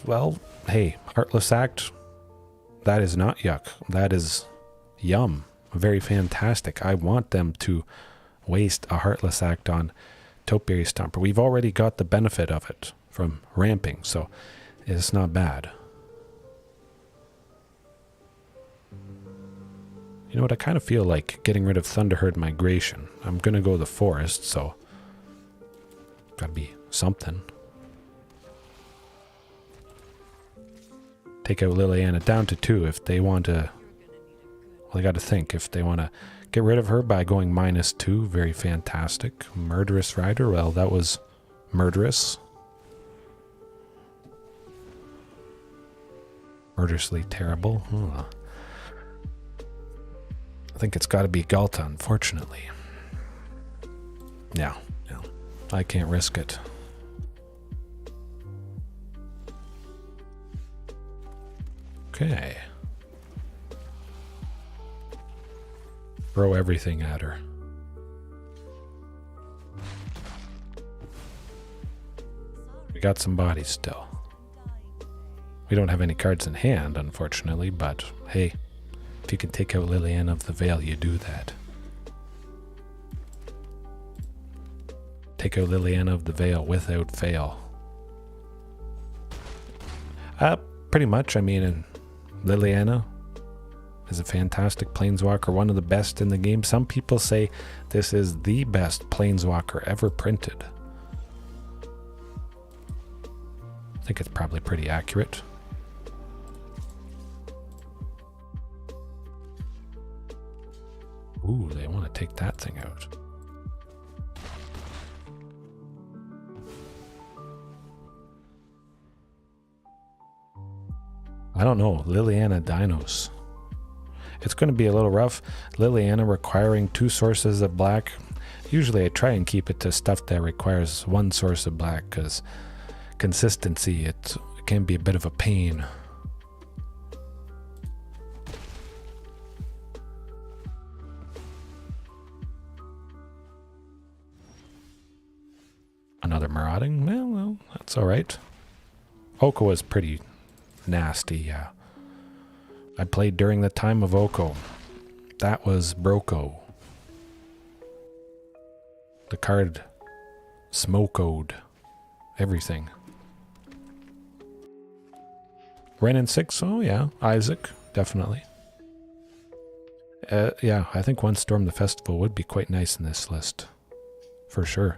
well, hey, Heartless Act, that is not yuck. That is yum. Very fantastic. I want them to waste a Heartless Act on Topiary Stomper. We've already got the benefit of it from ramping, so it's not bad. You know what? I kind of feel like getting rid of Thunderherd Migration. I'm going to go the forest, so gotta be something. Take out Liliana down to 2 if they want to. Well, I got to think if they want to get rid of her by going -2. Very fantastic. Murderous Rider. Well, that was murderous. Murderously terrible. I think it's got to be Ghalta, unfortunately. Yeah, I can't risk it. Okay. Throw everything at her. We got some bodies still. We don't have any cards in hand, unfortunately, but hey, if you can take out Liliana of the Vale, you do that. Take out Liliana of the Vale without fail. Pretty much, I mean, Liliana is a fantastic Planeswalker, one of the best in the game. Some people say this is the best Planeswalker ever printed. I think it's probably pretty accurate. Ooh, they want to take that thing out. I don't know, Liliana Dinos. It's going to be a little rough. Liliana requiring 2 sources of black. Usually I try and keep it to stuff that requires 1 source of black, because consistency, it can be a bit of a pain. Another Marauding? Well, that's alright. Oko was pretty nasty, yeah. I played during the time of Oko. That was Broco. The card smoke-ode everything. Ren and 6, oh yeah. Isaac, definitely. Yeah, I think one Storm the Festival would be quite nice in this list. For sure.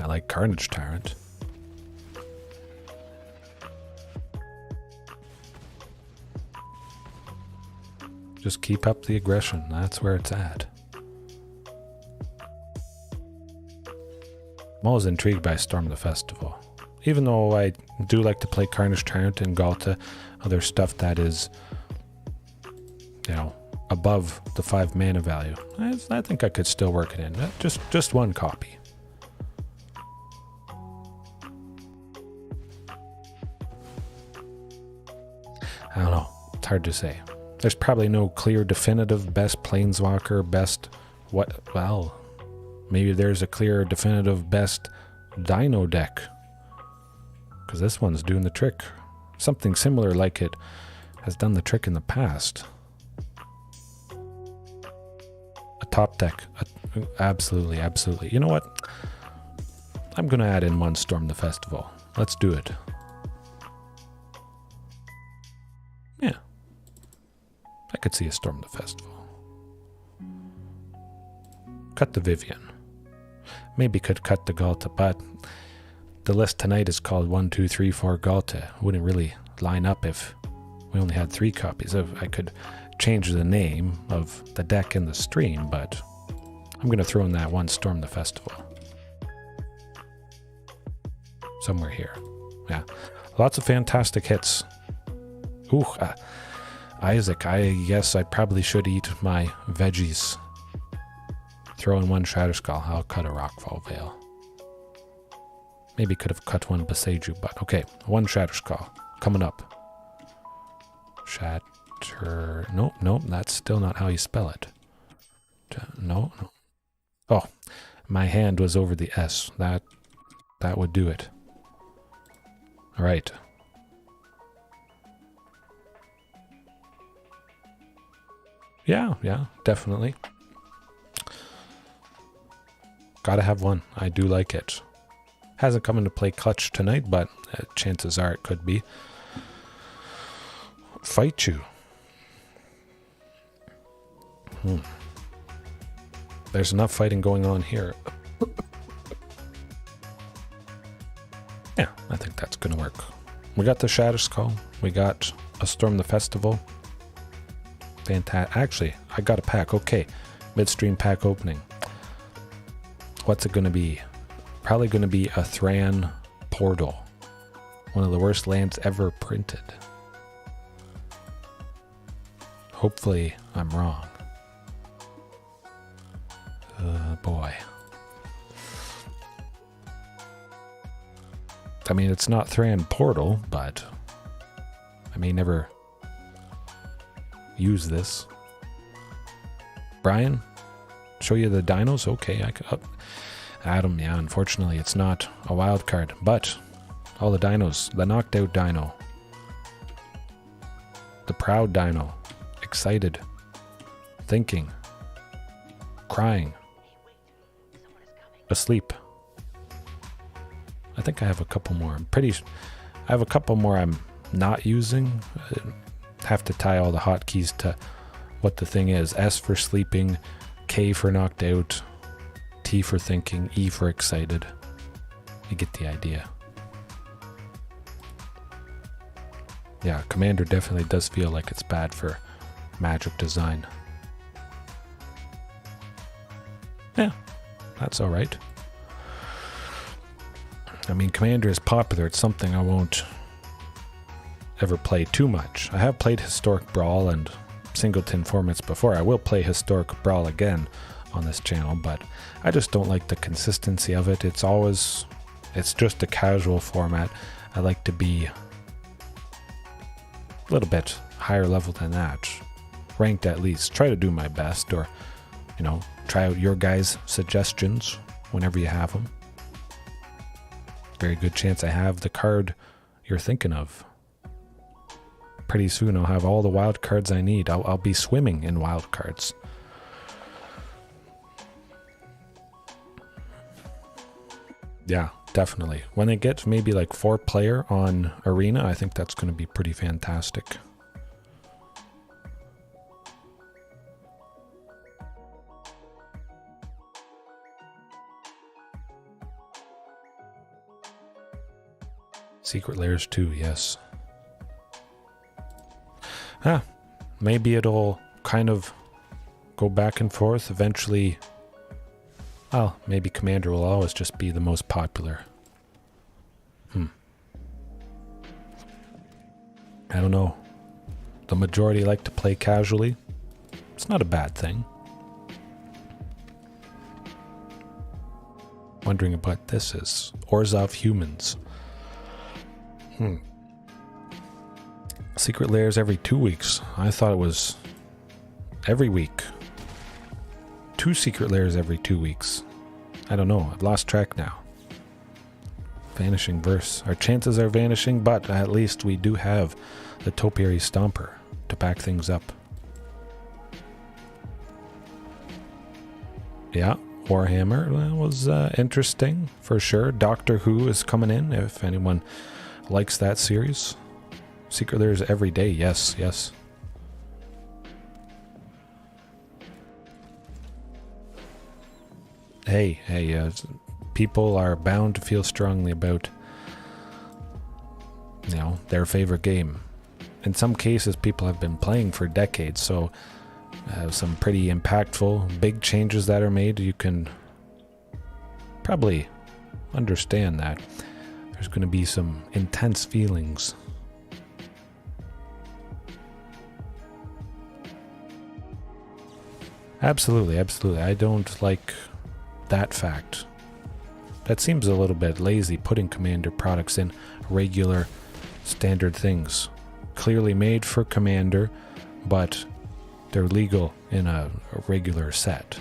I like Carnage Tyrant. Just keep up the aggression. That's where it's at. I'm always intrigued by Storm the Festival. Even though I do like to play Carnage Tyrant and Ghalta, other stuff that is, you know, above the 5 mana value. I think I could still work it in. Just 1 copy. I don't know. It's hard to say. There's probably no clear definitive best Planeswalker, best what, well, maybe there's a clear definitive best Dino deck. Because this one's doing the trick. Something similar like it has done the trick in the past. A top deck. Absolutely, absolutely. You know what? I'm going to add in 1 Storm the Festival. Let's do it. Yeah. I could see a Storm the Festival. Cut the Vivien. Maybe could cut the Ghalta, but the list tonight is called 1, 2, 3, 4 Ghalta. Wouldn't really line up if we only had 3 copies. I could change the name of the deck in the stream, but I'm going to throw in that 1 Storm the Festival. Somewhere here. Yeah. Lots of fantastic hits. Ooh, Isaac, I guess I probably should eat my veggies. Throw in 1 Shatterskull. I'll cut a Rockfall Vale. Maybe could have cut 1 Boseiju, but okay. 1 Shatterskull. Coming up. Nope, that's still not how you spell it. No. Oh, my hand was over the S. That would do it. All right. Yeah, definitely. Gotta have 1. I do like it. Hasn't come into play clutch tonight, but chances are it could be. Fight you. There's enough fighting going on here. Yeah, I think that's gonna work. We got the Shatterskull. We got a Storm the Festival. Fantastic. Actually, I got a pack. Okay. Midstream pack opening. What's it going to be? Probably going to be a Thran Portal. One of the worst lands ever printed. Hopefully, I'm wrong. Boy. I mean, it's not Thran Portal, but I may never use this. Brian, show you the dinos? Okay, I could. Adam, yeah, unfortunately it's not a wild card, but all the dinos, the knocked out dino, the proud dino, excited, thinking, crying, asleep. I think I have a couple more. I have a couple more I'm not using. Have to tie all the hotkeys to what the thing is. S for sleeping, K for knocked out, T for thinking, E for excited. You get the idea. Yeah, Commander definitely does feel like it's bad for Magic design. Yeah, that's alright. I mean, Commander is popular. It's something I won't ever play too much. I have played Historic Brawl and Singleton formats before. I will play Historic Brawl again on this channel, but I just don't like the consistency of it. It's just a casual format. I like to be a little bit higher level than that. Ranked at least. Try to do my best, or, you know, try out your guys' suggestions whenever you have them. Very good chance I have the card you're thinking of. Pretty soon I'll have all the wild cards I need. I'll be swimming in wild cards. Yeah, definitely. When they get maybe like 4-player on Arena, I think that's going to be pretty fantastic. Secret Lairs too, yes. Maybe it'll kind of go back and forth. Eventually, well, maybe Commander will always just be the most popular. I don't know. The majority like to play casually. It's not a bad thing. Wondering what this is. Orzhov Humans. Secret Lairs every 2 weeks. I thought it was every week. 2 Secret Lairs every 2 weeks. I don't know. I've lost track now. Vanishing Verse. Our chances are vanishing, but at least we do have the Topiary Stomper to back things up. Yeah, Warhammer was interesting for sure. Doctor Who is coming in if anyone likes that series. Secret Lairs every day, yes, yes. Hey, people are bound to feel strongly about, you know, their favorite game. In some cases, people have been playing for decades, so some pretty impactful, big changes that are made. You can probably understand that. There's going to be some intense feelings. Absolutely, absolutely. I don't like that fact. That seems a little bit lazy, putting Commander products in regular, standard things. Clearly made for Commander, but they're legal in a regular set.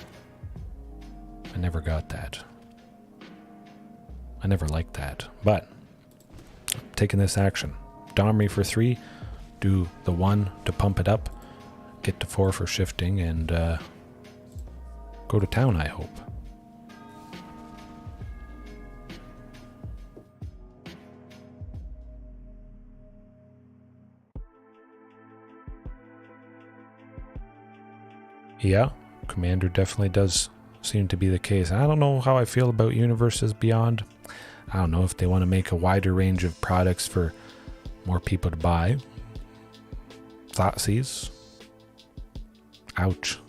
I never got that. I never liked that, but I'm taking this action. Domri for 3, do the 1 to pump it up, get to 4 for shifting, and go to town, I hope. Yeah, Commander definitely does seem to be the case. I don't know how I feel about Universes Beyond. I don't know if they want to make a wider range of products for more people to buy. Thoughtseize. Ouch.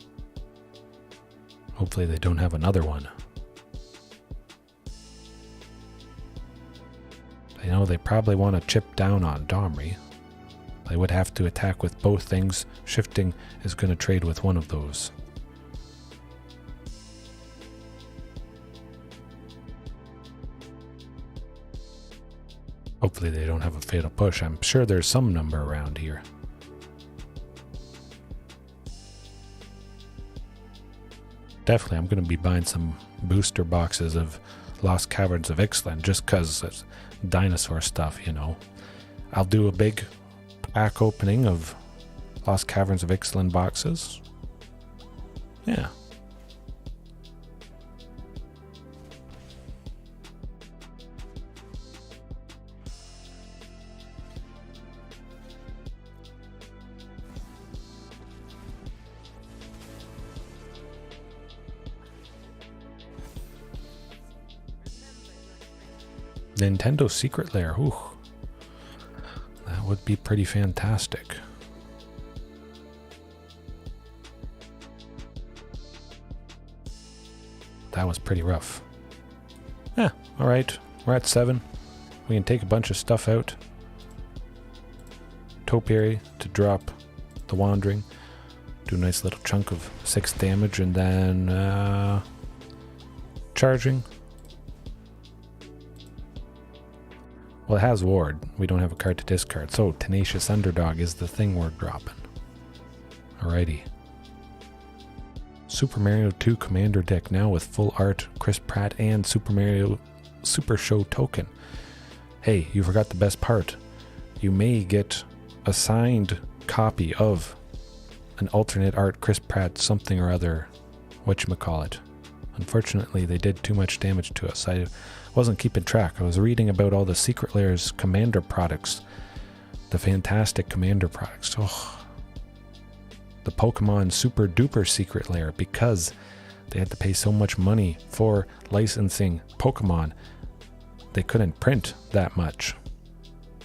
Hopefully they don't have another one. I know they probably want to chip down on Domri. They would have to attack with both things. Shifting is going to trade with one of those. Hopefully they don't have a fatal push. I'm sure there's some number around here. Definitely, I'm going to be buying some booster boxes of Lost Caverns of Ixalan just because it's dinosaur stuff, you know. I'll do a big pack opening of Lost Caverns of Ixalan boxes. Yeah. Nintendo Secret Lair. Ooh. That would be pretty fantastic. That was pretty rough. Yeah, alright. We're at 7. We can take a bunch of stuff out. Topiary to drop the Wandering. Do a nice little chunk of 6 damage, and then Charging. Well, it has Ward. We don't have a card to discard, so Tenacious Underdog is the thing we're dropping. Alrighty. Super Mario 2 Commander deck now with full art, Chris Pratt, and Super Mario Super Show token. Hey, you forgot the best part. You may get a signed copy of an alternate art Chris Pratt something or other, whatchamacallit. Unfortunately, they did too much damage to us. I wasn't keeping track. I was reading about all the Secret Lair's Commander products. The fantastic Commander products. Oh. The Pokemon Super Duper Secret Lair, because they had to pay so much money for licensing Pokemon. They couldn't print that much.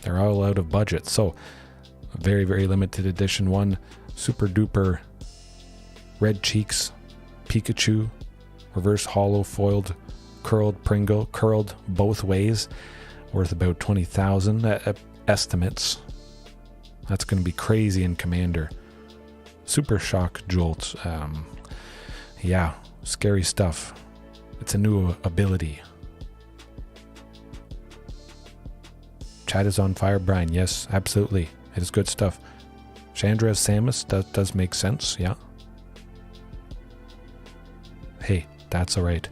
They're all out of budget. So, a very, very limited edition one. Super Duper Red Cheeks Pikachu. Reverse Hollow Foiled Curled Pringle. Curled both ways. Worth about 20,000 estimates. That's going to be crazy in Commander. Super Shock Jolt. Yeah, scary stuff. It's a new ability. Chat is on fire, Brian. Yes, absolutely. It is good stuff. Chandra's Samus, that does make sense, yeah. Hey, that's alright.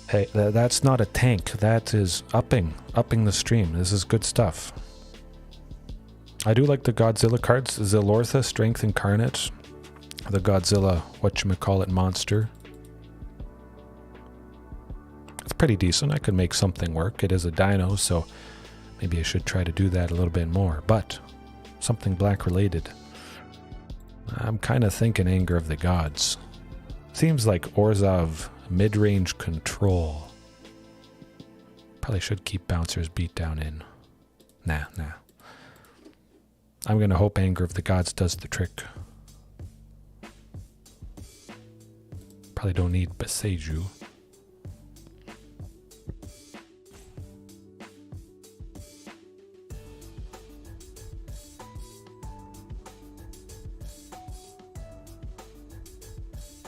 Hey, that's not a tank. That is upping the stream. This is good stuff. I do like the Godzilla cards. Zilortha, Strength Incarnate. The Godzilla, whatchamacallit, monster. It's pretty decent. I could make something work. It is a dino, so maybe I should try to do that a little bit more. But something black related. I'm kind of thinking Anger of the Gods. Seems like Orzhov Midrange Control. Probably should keep Bouncer's Beatdown in. Nah. I'm going to hope Anger of the Gods does the trick. Probably don't need Boseiju.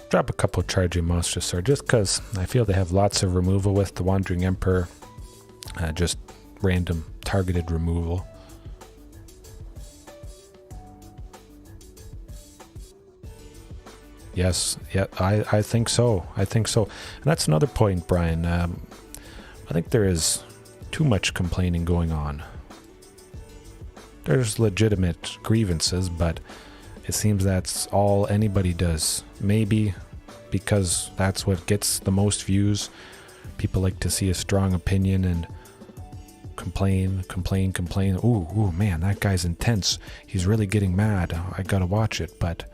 Drop a couple Charging Monstrosaur just because I feel they have lots of removal with the Wandering Emperor. Just random targeted removal. Yes, yeah, I think so. And that's another point, Brian. I think there is too much complaining going on. There's legitimate grievances, but it seems that's all anybody does. Maybe because that's what gets the most views. People like to see a strong opinion and complain. Ooh, man, that guy's intense. He's really getting mad. I gotta watch it, but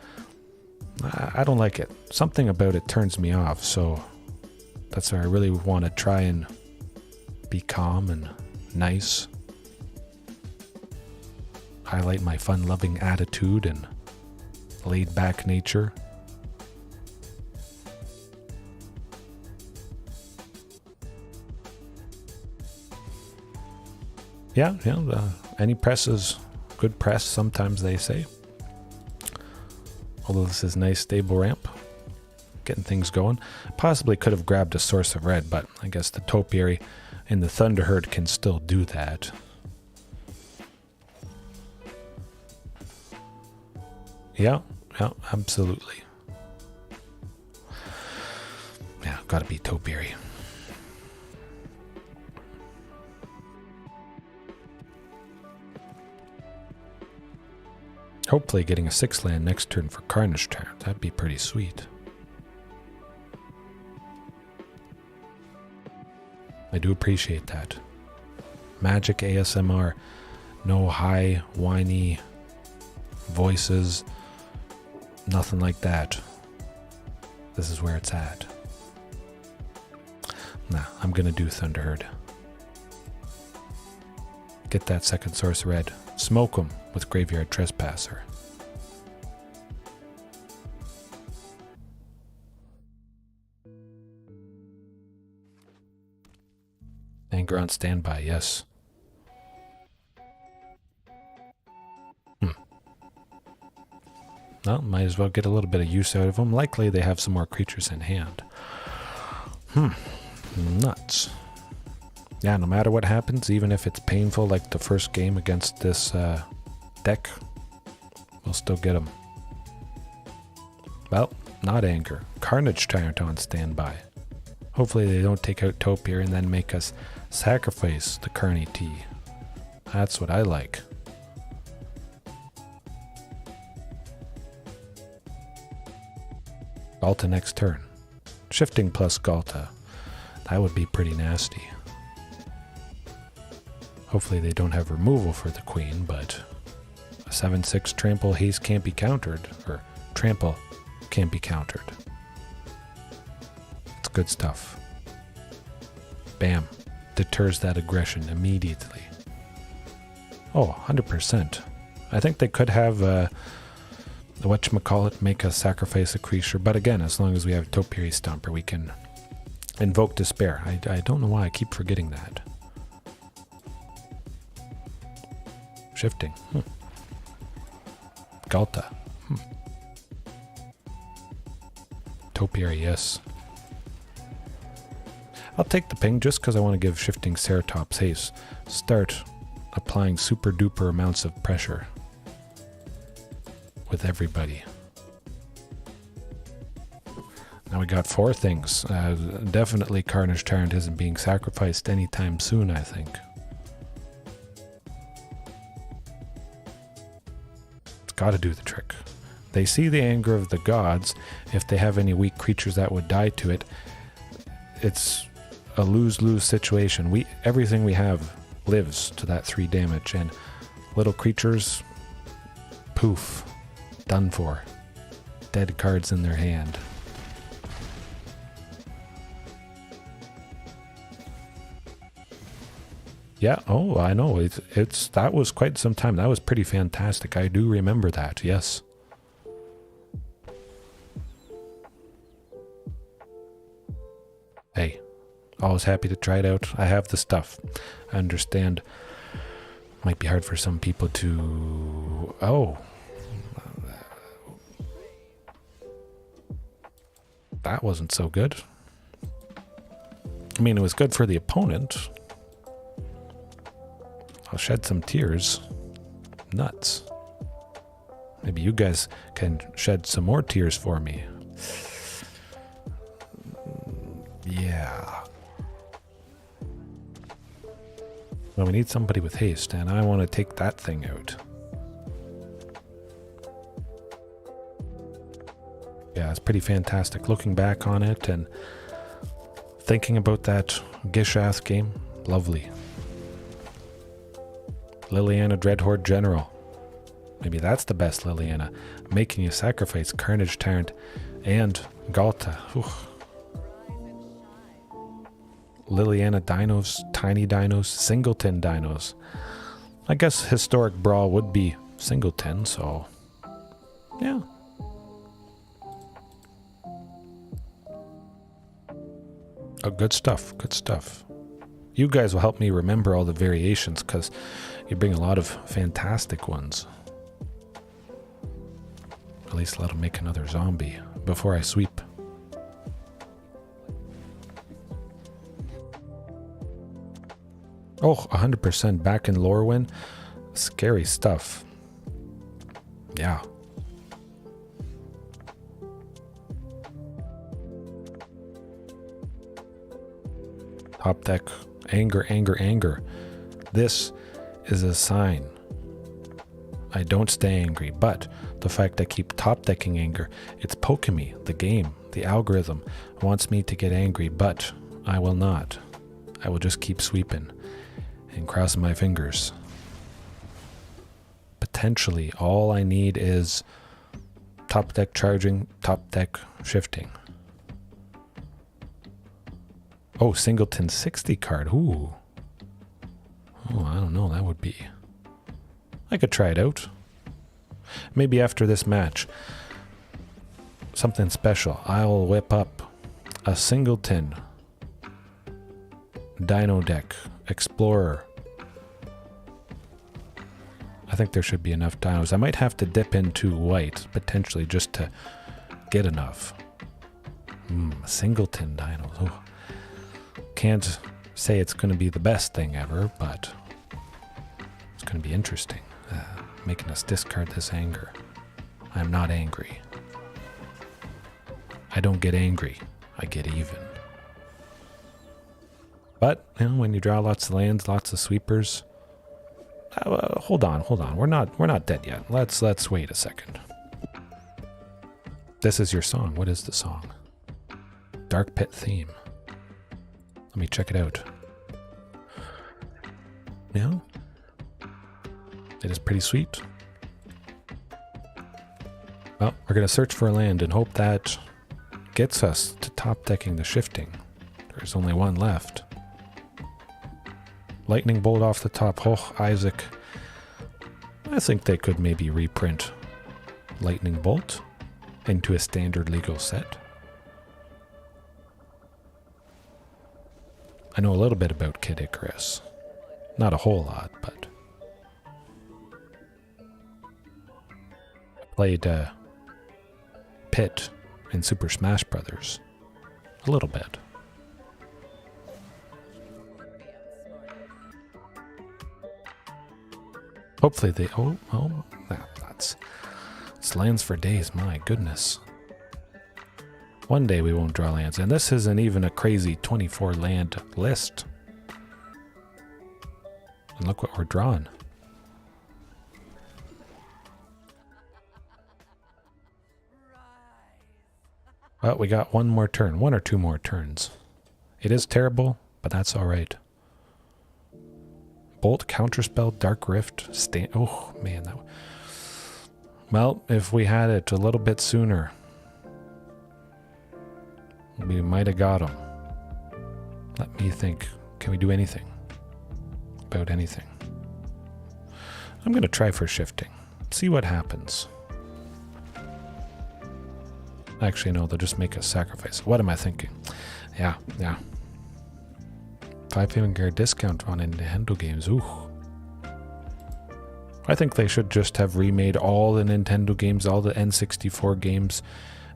I don't like it. Something about it turns me off, so that's why I really want to try and be calm and nice. Highlight my fun-loving attitude and laid-back nature. Yeah, any press is good press, sometimes they say. Although this is nice, stable ramp. Getting things going. Possibly could have grabbed a Source of Red, but I guess the Topiary and the Thunderherd can still do that. Yeah, absolutely. Yeah, gotta be Topiary. Hopefully getting a 6-land next turn for Carnage Tyrant. That'd be pretty sweet. I do appreciate that. Magic ASMR. No high, whiny voices. Nothing like that. This is where it's at. Nah, I'm gonna do Thunderherd. Get that second source red. Smoke him with Graveyard Trespasser. Anger on standby, yes. Well, might as well get a little bit of use out of them. Likely they have some more creatures in hand. Nuts. Yeah, no matter what happens, even if it's painful like the first game against this deck, we'll still get them. Well, not anger. Carnage Tyrant on standby. Hopefully they don't take out Topiary and then make us sacrifice the Carnage T. That's what I like. Ghalta next turn. Shifting plus Ghalta. That would be pretty nasty. Hopefully they don't have removal for the queen, but a 7/6 trample haste can't be countered, or trample can't be countered. It's good stuff. Bam. Deters that aggression immediately. Oh, 100%. I think they could have whatchamacallit, make us sacrifice a creature, but again, as long as we have Topiary Stomper, we can invoke despair. I don't know why I keep forgetting that. Shifting. Ghalta. Topiary, yes. I'll take the ping just because I want to give Shifting Ceratops haste. Start applying super duper amounts of pressure with everybody. Now we got 4 things. Definitely Carnage Tyrant isn't being sacrificed anytime soon, I think. It's got to do the trick. They see the anger of the gods. If they have any weak creatures that would die to it, it's a lose-lose situation. Everything we have lives to that 3 damage, and little creatures, poof, done for. Dead cards in their hand. Yeah, oh, I know. That was quite some time. That was pretty fantastic. I do remember that, yes. Hey, always happy to try it out. I have the stuff. I understand. Might be hard for some people to... Oh. That wasn't so good. I mean, it was good for the opponent. I'll shed some tears. Nuts. Maybe you guys can shed some more tears for me. Yeah. Well, we need somebody with haste, and I want to take that thing out. Yeah, it's pretty fantastic. Looking back on it and thinking about that Gishath game, lovely. Liliana Dreadhorde General. Maybe that's the best Liliana. Making you sacrifice Carnage Tyrant and Ghalta. Liliana Dinos, Tiny Dinos, Singleton Dinos. I guess Historic Brawl would be Singleton, so yeah. Oh, good stuff, good stuff. You guys will help me remember all the variations because you bring a lot of fantastic ones. At least let him make another zombie before I sweep. Oh, 100% back in Lorwyn. Scary stuff. Yeah. Top deck. Anger, anger, anger. This is a sign. I don't stay angry, but the fact I keep top decking anger, it's poking me. The game, the algorithm wants me to get angry, but I will not. I will just keep sweeping and crossing my fingers. Potentially, all I need is top deck charging, top deck shifting. Oh, Singleton 60 card. Ooh. Oh, I don't know. That would be... I could try it out. Maybe after this match. Something special. I'll whip up a Singleton Dino deck. Explorer. I think there should be enough dinos. I might have to dip into white, potentially, just to get enough. Singleton dinos. Oh. Can't say it's going to be the best thing ever, but it's going to be interesting. Making us discard this anger. I'm not angry. I don't get angry. I get even. But, you know, when you draw lots of lands, lots of sweepers... hold on. We're not dead yet. Let's wait a second. This is your song. What is the song? Dark Pit theme. Let me check it out. No? It is pretty sweet. Well, we're going to search for a land and hope that gets us to top decking the Shifting. There's only one left. Lightning Bolt off the top. Oh, Isaac. I think they could maybe reprint Lightning Bolt into a standard legal set. I know a little bit about Kid Icarus. Not a whole lot, but... I played Pit in Super Smash Brothers. A little bit. Hopefully they... Oh, that's... It's lands for days, my goodness. One day we won't draw lands, and this isn't even a crazy 24 land list. And look what we're drawing. Well, we got one more turn, one or two more turns. It is terrible, but that's alright. Bolt, Counterspell, Dark Rift, oh man, that... Well, if we had it a little bit sooner, we might have got him. Let me think. Can we do anything? About anything? I'm going to try for Shifting. See what happens. Actually, no, they'll just make a sacrifice. What am I thinking? Yeah. 5-finger discount on Nintendo games. Ooh. I think they should just have remade all the Nintendo games, all the N64 games,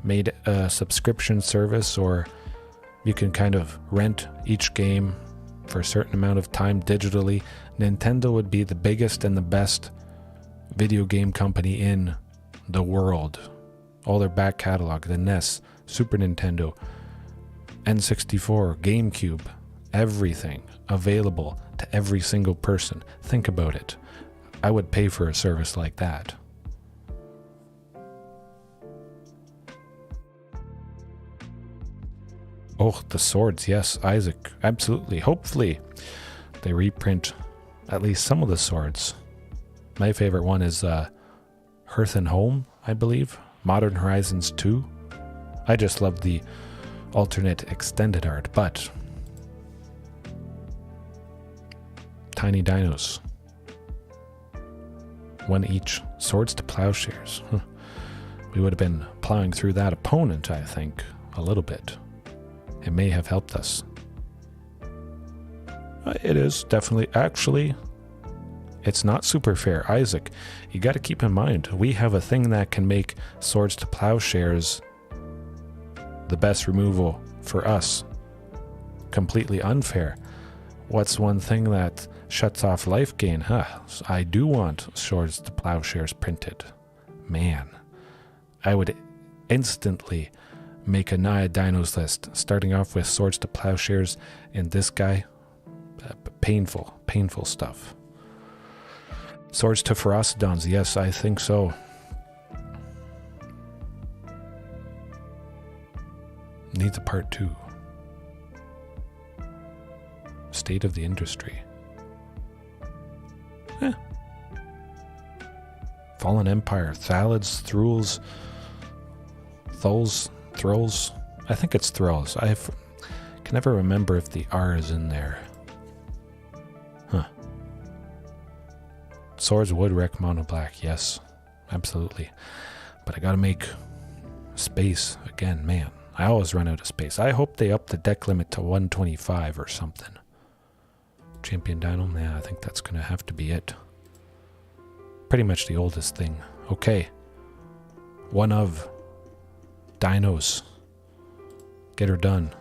made a subscription service, or you can kind of rent each game for a certain amount of time digitally. Nintendo would be the biggest and the best video game company in the world. All their back catalog, the NES, Super Nintendo, N64, GameCube, everything available to every single person. Think about it. I would pay for a service like that. Oh, the swords, yes, Isaac, absolutely. Hopefully they reprint at least some of the swords. My favorite one is Hearth and Home, I believe. Modern Horizons 2. I just love the alternate extended art, but tiny dinos. One each. Swords to plowshares. We would have been plowing through that opponent, I think, a little bit. It may have helped us. It is definitely... Actually, it's not super fair. Isaac, you got to keep in mind, we have a thing that can make Swords to Plowshares the best removal for us. Completely unfair. What's one thing that shuts off life gain? I do want Swords to Plowshares printed. Man, I would instantly make a Naya Dinos list, starting off with Swords to Plowshares and this guy. Painful stuff. Swords to Ferocidons, yes, I think so. Needs a part 2. State of the industry. Fallen Empire, Thalids, Thruls, Thulls, Thrulls. I think it's Thrulls. I Can never remember if the R is in there. Huh. Swords, wood, wreck, mono, black. Yes, absolutely. But I gotta make space again, man. I always run out of space. I hope they up the deck limit to 125 or something. Champion Dino? Yeah, I think that's gonna have to be it. Pretty much the oldest thing. Okay. One of Dinos. Get her done.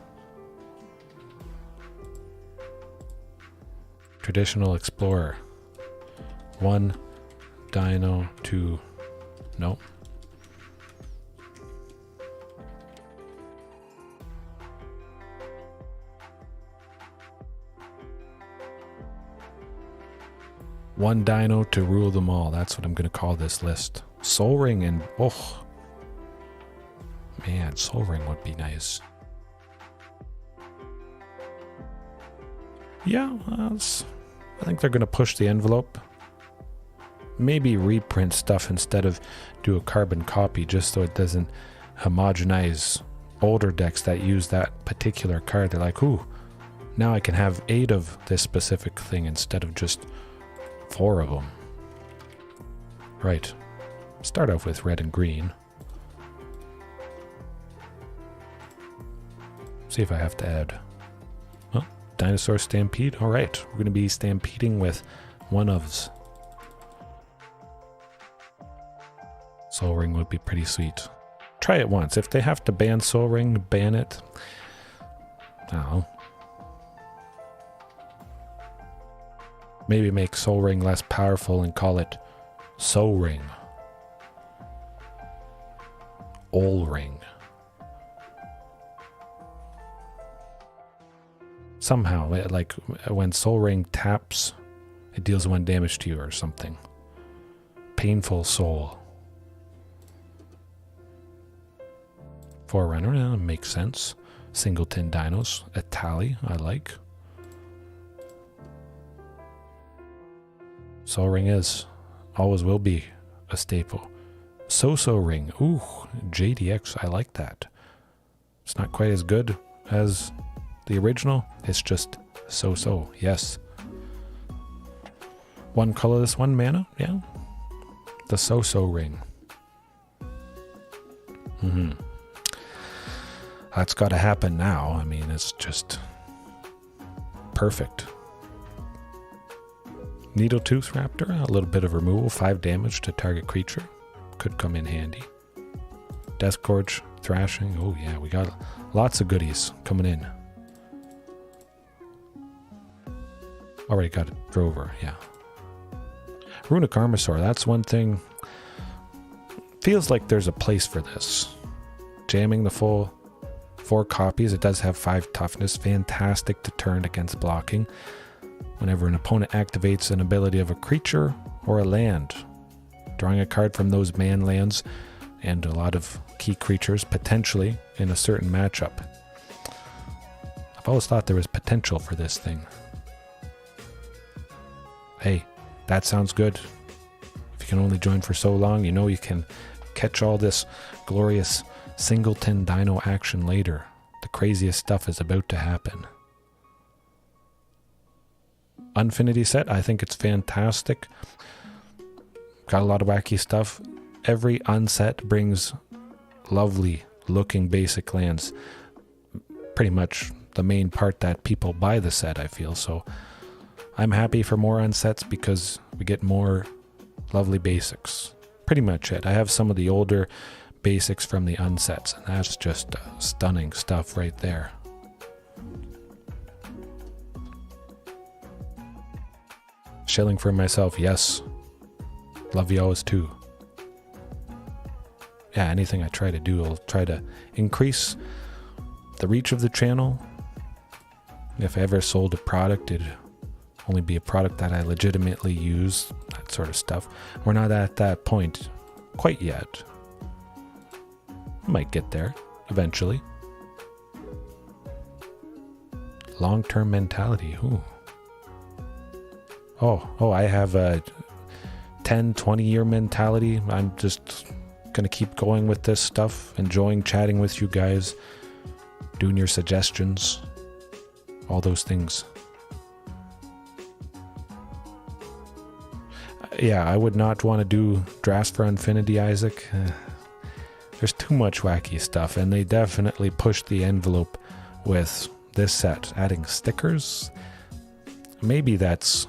Traditional Explorer. 1 Dino, 2. Nope. One Dino to rule them all. That's what I'm going to call this list. Soul Ring and... oh. Man, Soul Ring would be nice. Yeah, I think they're going to push the envelope. Maybe reprint stuff instead of do a carbon copy, just so it doesn't homogenize older decks that use that particular card. They're like, ooh, now I can have 8 of this specific thing instead of just 4 of them. Right. Start off with red and green. See if I have to add... oh, Dinosaur Stampede. Alright, we're going to be stampeding with one ofs. Soul Ring would be pretty sweet. Try it once. If they have to ban Soul Ring, ban it. I don't know. Maybe make Soul Ring less powerful and call it Soul Ring. Ol Ring. Somehow, like when Soul Ring taps, it deals 1 damage to you or something. Painful Soul. Forerunner, makes sense. Singleton Dinos, a tally, I like. Soul Ring is, always will be, a staple. So-So Ring, ooh, JDX, I like that. It's not quite as good as the original, it's just so-so, yes. 1 colorless, 1 mana, yeah. The So-So Ring. That's got to happen now. I mean, it's just perfect. Needletooth Raptor, a little bit of removal, 5 damage to target creature. Could come in handy. Death Gorge, Thrashing. Oh yeah, we got lots of goodies coming in. Already got a Drover, yeah. Runic Armosaur, that's one thing. Feels like there's a place for this. Jamming the full 4 copies. It does have 5 toughness. Fantastic deterrent against blocking. Whenever an opponent activates an ability of a creature or a land, drawing a card from those man lands and a lot of key creatures potentially in a certain matchup. I've always thought there was potential for this thing. Hey, that sounds good. If you can only join for so long, you know you can catch all this glorious Singleton Dino action later. The craziest stuff is about to happen. Unfinity set, I think it's fantastic. Got a lot of wacky stuff. Every unset brings lovely looking basic lands. Pretty much the main part that people buy the set, I feel. So I'm happy for more unsets because we get more lovely basics. Pretty much it. I have some of the older basics from the unsets, and that's just stunning stuff right there. Shilling for myself, yes. Love you always too. Yeah, anything I try to do, I'll try to increase the reach of the channel. If I ever sold a product, it'd only be a product that I legitimately use, that sort of stuff. We're not at that point quite yet. Might get there eventually. Long-term mentality. Ooh. Oh, I have a 10, 20-year mentality. I'm just gonna keep going with this stuff, enjoying chatting with you guys, doing your suggestions. all those things. Yeah, I would not want to do Drafts for Infinity, Isaac. There's too much wacky stuff, and they definitely pushed the envelope with this set. Adding stickers, maybe that's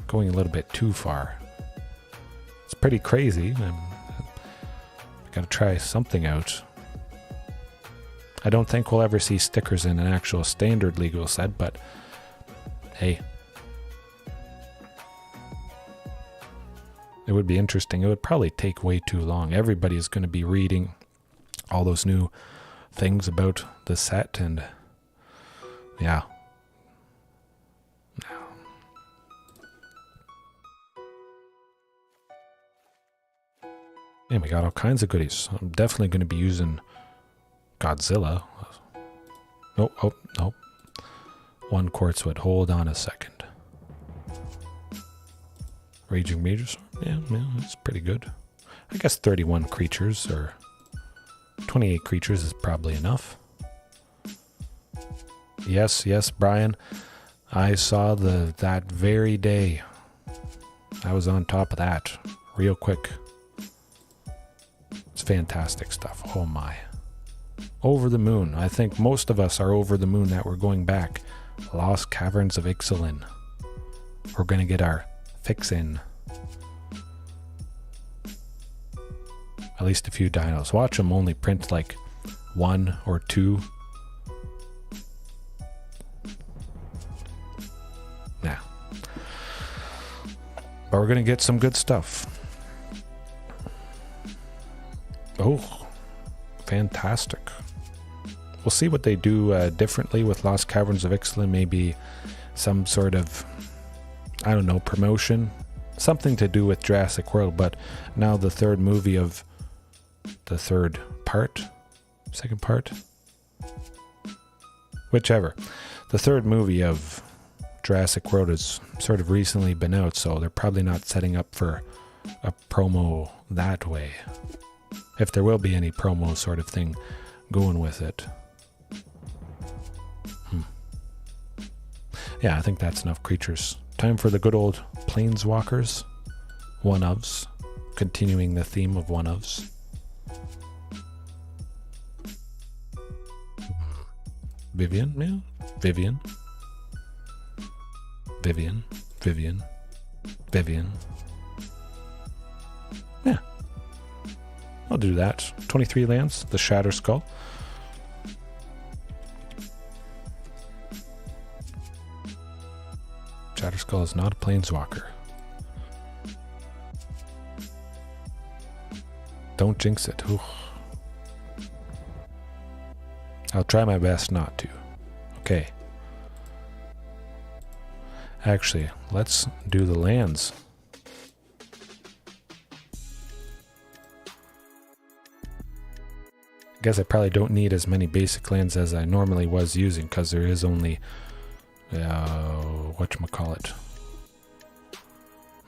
going a little bit too far. It's pretty crazy. Gotta try something out. I don't think we'll ever see stickers in an actual standard legal set, but hey. It would be interesting. It would probably take way too long. Everybody's going to be reading all those new things about the set, and yeah. And we got all kinds of goodies. I'm definitely going to be using Godzilla. Nope, oh, nope. 1 quartzwood. Hold on a second. Raging Regisaur, yeah, it's pretty good. I guess 31 creatures or 28 creatures is probably enough. Yes, Brian. I saw that very day. I was on top of that real quick. It's fantastic stuff. Oh my. Over the moon. I think most of us are over the moon that we're going back. Lost Caverns of Ixalan. We're going to get our fix in. At least a few dinos. Watch them only print like 1 or 2. Nah. But we're going to get some good stuff. Oh, fantastic. We'll see what they do differently with Lost Caverns of Ixalan. Maybe some sort of, I don't know, promotion. Something to do with Jurassic World, but now the third movie of the third part, second part, whichever. The third movie of Jurassic World has sort of recently been out, so they're probably not setting up for a promo that way. If there will be any promo sort of thing going with it. Yeah, I think that's enough creatures. Time for the good old Planeswalkers. One-ofs. Continuing the theme of one-ofs. Vivien, yeah. Vivien. Yeah. I'll do that. 23 lands. The Shatterskull. Shatterskull is not a planeswalker. Don't jinx it. Ooh. I'll try my best not to. Okay. Actually, let's do the lands. I guess I probably don't need as many basic lands as I normally was using, because there is only whatchamacallit.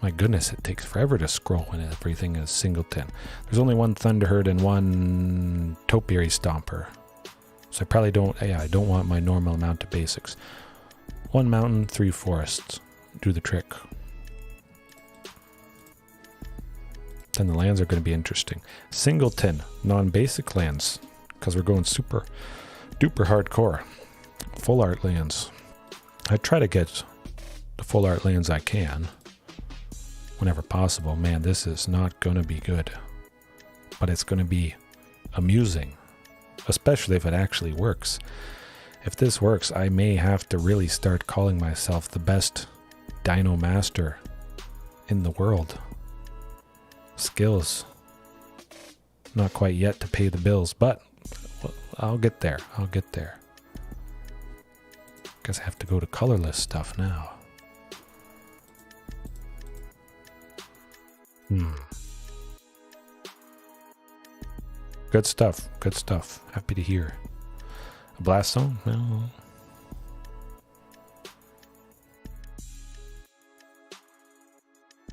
My goodness, it takes forever to scroll when everything is Singleton. There's only 1 Thunderherd and 1 Topiary Stomper. So I probably don't, I don't want my normal amount of basics. 1 mountain, 3 forests. Do the trick. Then the lands are going to be interesting. Singleton, non-basic lands, because we're going super duper hardcore. Full art lands. I try to get the full art lands I can whenever possible. Man, this is not going to be good, but it's going to be amusing, especially if it actually works. If this works, I may have to really start calling myself the best Dino Master in the world. Skills. Not quite yet to pay the bills, but I'll get there. I'll get there. Guess I have to go to colorless stuff now. Good stuff. Good stuff. Happy to hear. A blast zone? No.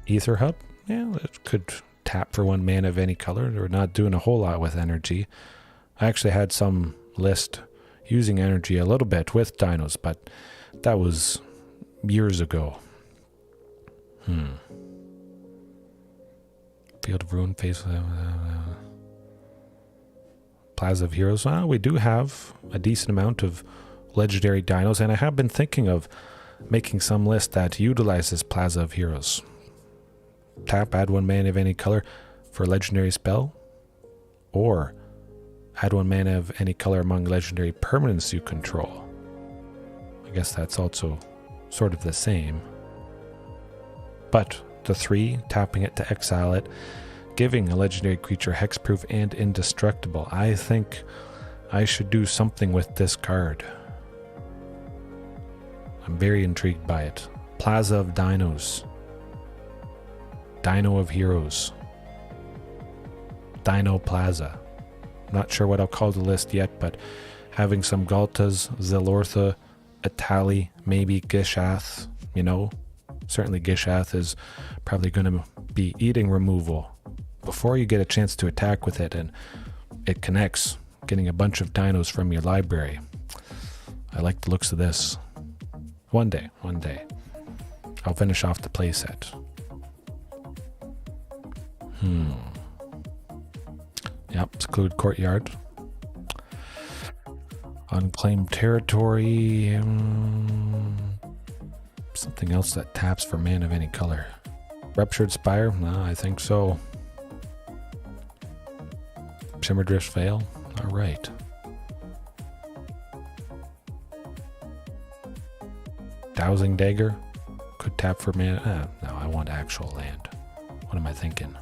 Ether hub? Yeah, it could tap for 1 mana of any color. We're not doing a whole lot with energy. I actually had some list using energy a little bit with Dinos, but that was years ago. Field of Ruin, face Plaza of Heroes. Well, we do have a decent amount of legendary dinos, and I have been thinking of making some list that utilizes Plaza of Heroes. Tap, add 1 mana of any color for a legendary spell, or add 1 mana of any color among legendary permanents you control. I guess that's also sort of the same. But the 3, tapping it to exile it, giving a legendary creature hexproof and indestructible. I think I should do something with this card. I'm very intrigued by it. Plaza of Dinos. Dino of Heroes. Dino Plaza. Not sure what I'll call the list yet, but having some Ghaltas, Zilortha, Itali, maybe Gishath, you know. Certainly Gishath is probably going to be eating removal before you get a chance to attack with it, and it connects, getting a bunch of dinos from your library. I like the looks of this. One day, I'll finish off the playset. Yep, secluded courtyard. Unclaimed territory. Something else that taps for mana of any color. Ruptured Spire? No, I think so. Shimmerdrift Vale? Alright. Dowsing Dagger? Could tap for mana. No, I want actual land. What am I thinking?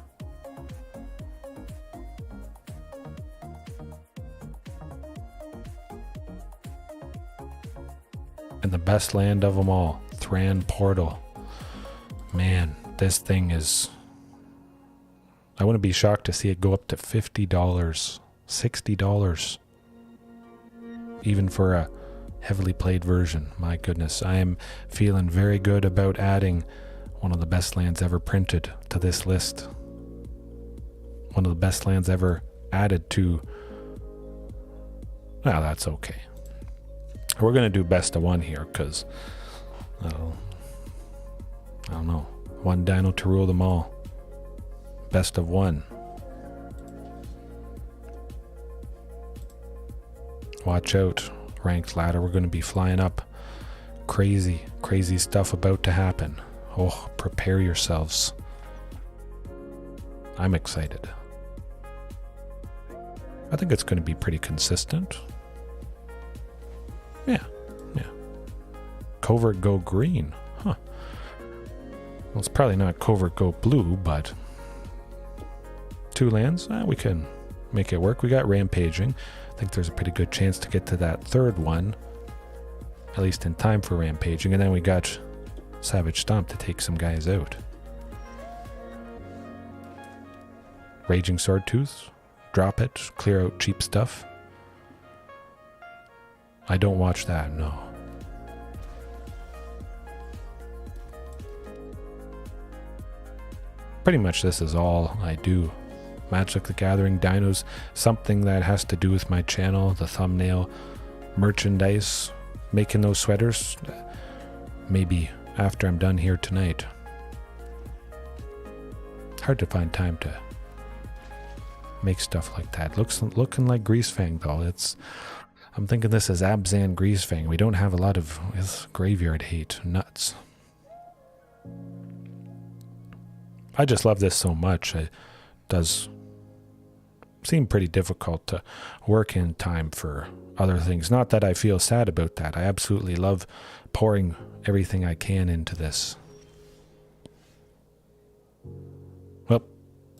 And the best land of them all, Thran Portal. Man, this thing is... I wouldn't be shocked to see it go up to $50, $60. Even for a heavily played version. My goodness, I am feeling very good about adding one of the best lands ever printed to this list. One of the best lands ever added to... Well, that's okay. We're going to do best of one here, because... I don't know. One dino to rule them all. Best of one. Watch out. Ranked ladder. We're going to be flying up. Crazy, crazy stuff about to happen. Oh, prepare yourselves. I'm excited. I think it's going to be pretty consistent. Yeah. Covert Go Green. Huh. Well, it's probably not Covert Go Blue, but 2 lands? We can make it work. We got Rampaging. I think there's a pretty good chance to get to that 3rd one, at least in time for Rampaging. And then we got Savage Stomp to take some guys out. Raging Swordtooth. Drop it. Clear out cheap stuff. I don't watch that, no. Pretty much this is all I do. Magic the Gathering, Dinos, something that has to do with my channel, the thumbnail, merchandise, making those sweaters, maybe after I'm done here tonight. Hard to find time to make stuff like that. Looking like Greasefang though. I'm thinking this is Abzan Greasefang. We don't have a lot of graveyard hate. Nuts. I just love this so much. It does seem pretty difficult to work in time for other things. Not that I feel sad about that. I absolutely love pouring everything I can into this. Well,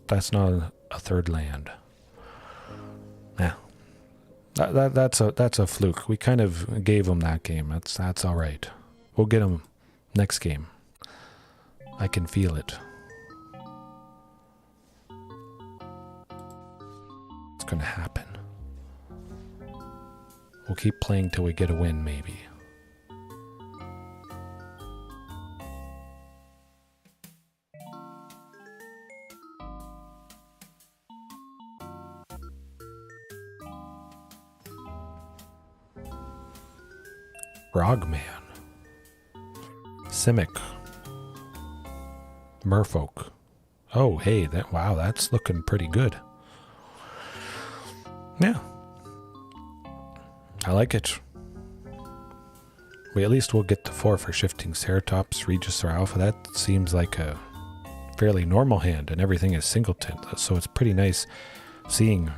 that's not a 3rd land. Yeah. That's a fluke. We kind of gave them that game. That's all right. We'll get them next game. I can feel it. It's gonna happen. We'll keep playing till we get a win, maybe. Frogman. Simic. Merfolk. Oh, hey, wow, that's looking pretty good. Yeah. I like it. We at least will get the 4 for Shifting Ceratops, Regisaur Alpha. That seems like a fairly normal hand, and everything is Singleton. So it's pretty nice seeing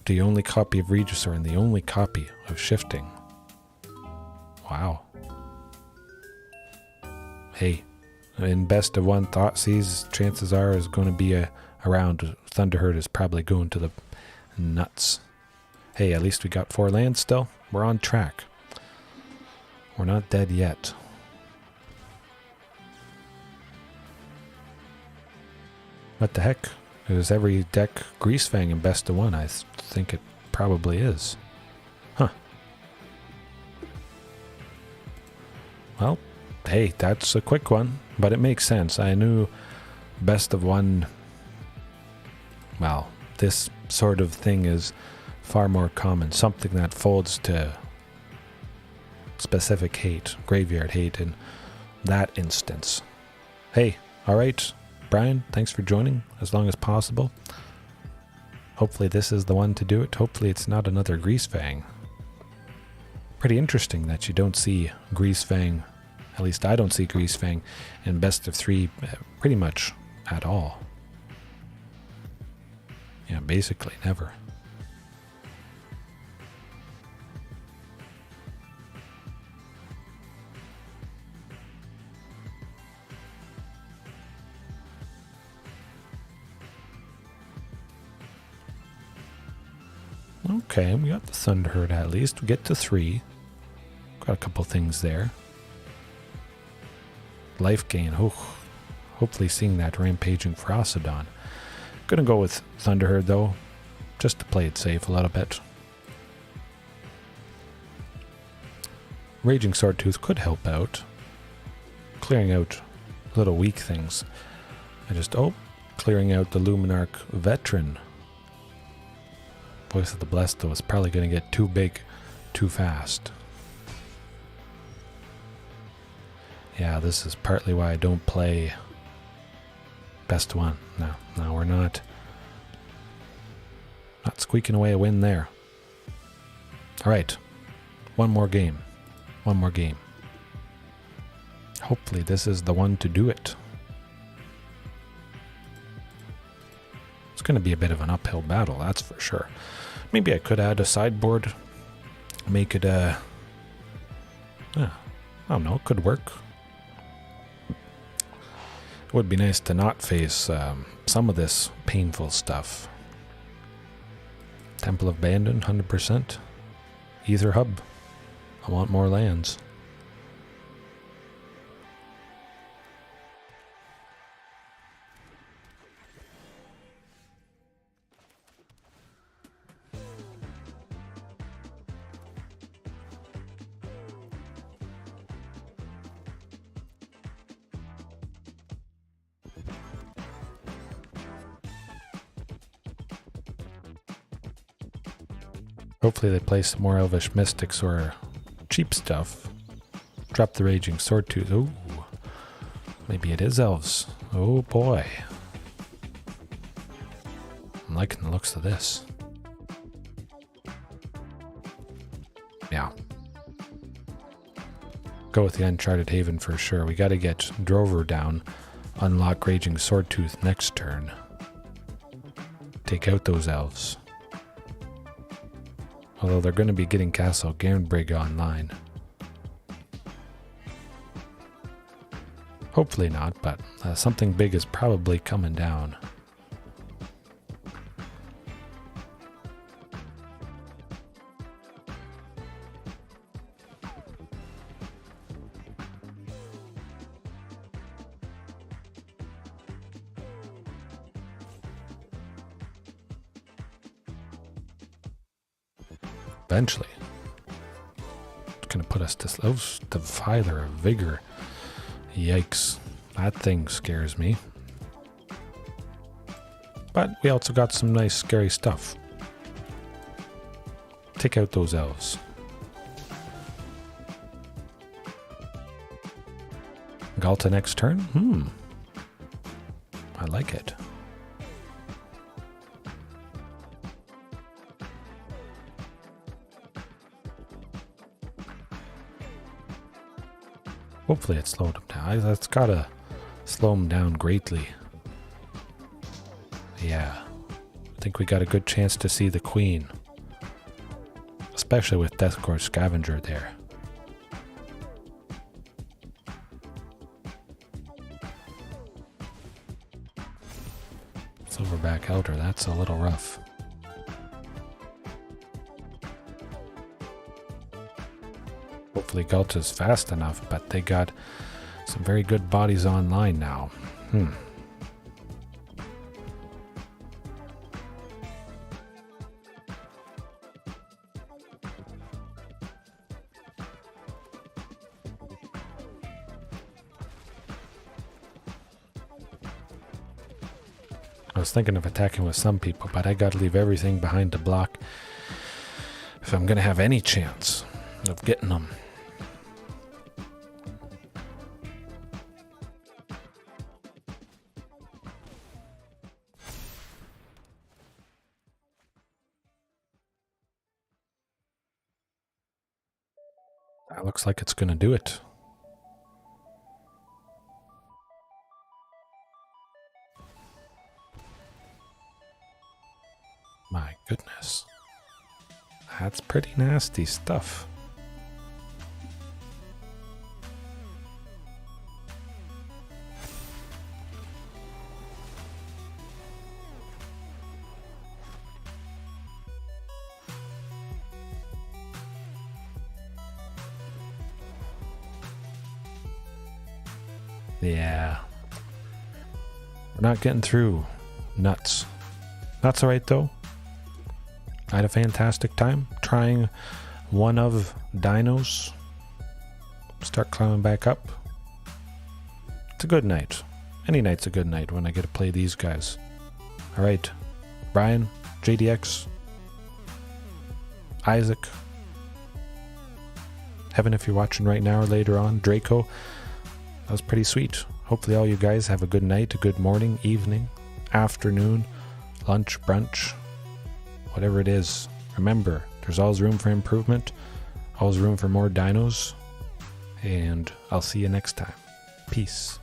the only copy of Regisaur and the only copy of Shifting. Wow. Hey, in best of 1 Thoughtseize, chances are is going to be around. Thunderherd is probably going to the nuts. Hey, at least we got 4 lands still. We're on track. We're not dead yet. What the heck? Is every deck Greasefang in best of 1? I think it probably is. Huh. Well, hey, that's a quick one, but it makes sense. I knew best of 1. Well, this sort of thing is far more common. Something that folds to specific hate, graveyard hate in that instance. Hey, alright, Brian, thanks for joining as long as possible. Hopefully this is the one to do it. Hopefully it's not another Greasefang. Pretty interesting that you don't see Greasefang, at least I don't see Greasefang in best of 3 pretty much at all. Yeah, basically never. Okay, we got the Thunderherd at least. We get to 3. Got a couple things there. Life gain. Oh, hopefully seeing that Rampaging Ferocidon. Gonna go with Thunderherd though, just to play it safe a little bit. Raging Swordtooth could help out, clearing out little weak things. Clearing out the Luminarch Veteran. Voice of the Blessed though is probably going to get too big too fast. Yeah, this is partly why I don't play best 1. No, we're not squeaking away a win there. Alright, one more game. Hopefully this is the one to do it. It's going to be a bit of an uphill battle, that's for sure. Maybe I could add a sideboard, make it I don't know, it could work. It would be nice to not face some of this painful stuff. Temple of Bandon, 100%. Ether Hub. I want more lands. Hopefully they play some more Elvish Mystics or cheap stuff. Drop the Raging Swordtooth. Ooh. Maybe it is Elves. Oh boy. I'm liking the looks of this. Yeah. Go with the Uncharted Haven for sure. We gotta get Drover down. Unlock Raging Swordtooth next turn. Take out those Elves. Although they're going to be getting Castle Garenbrig online. Hopefully not, but something big is probably coming down. Eventually. It's going to put us to... Oh, Defiler of Vigor. Yikes. That thing scares me. But we also got some nice scary stuff. Take out those Elves. Ghalta next turn? I like it. Hopefully it slowed him down. That's gotta slow him down greatly. Yeah. I think we got a good chance to see the Queen. Especially with Deathcore Scavenger there. Silverback Elder, that's a little rough. Hopefully Ghalta's fast enough, but they got some very good bodies online now. I was thinking of attacking with some people, but I gotta leave everything behind to block if I'm gonna have any chance of getting them. That looks like it's gonna do it. My goodness. That's pretty nasty stuff. Yeah. We're not getting through. Nuts. That's alright though. I had a fantastic time trying one of Dinos. Start climbing back up. It's a good night. Any night's a good night when I get to play these guys. Alright. Brian, JDX, Isaac, Heaven if you're watching right now or later on, Draco. That was pretty sweet. Hopefully all you guys have a good night, a good morning, evening, afternoon, lunch, brunch, whatever it is. Remember, there's always room for improvement, always room for more dinos, and I'll see you next time. Peace.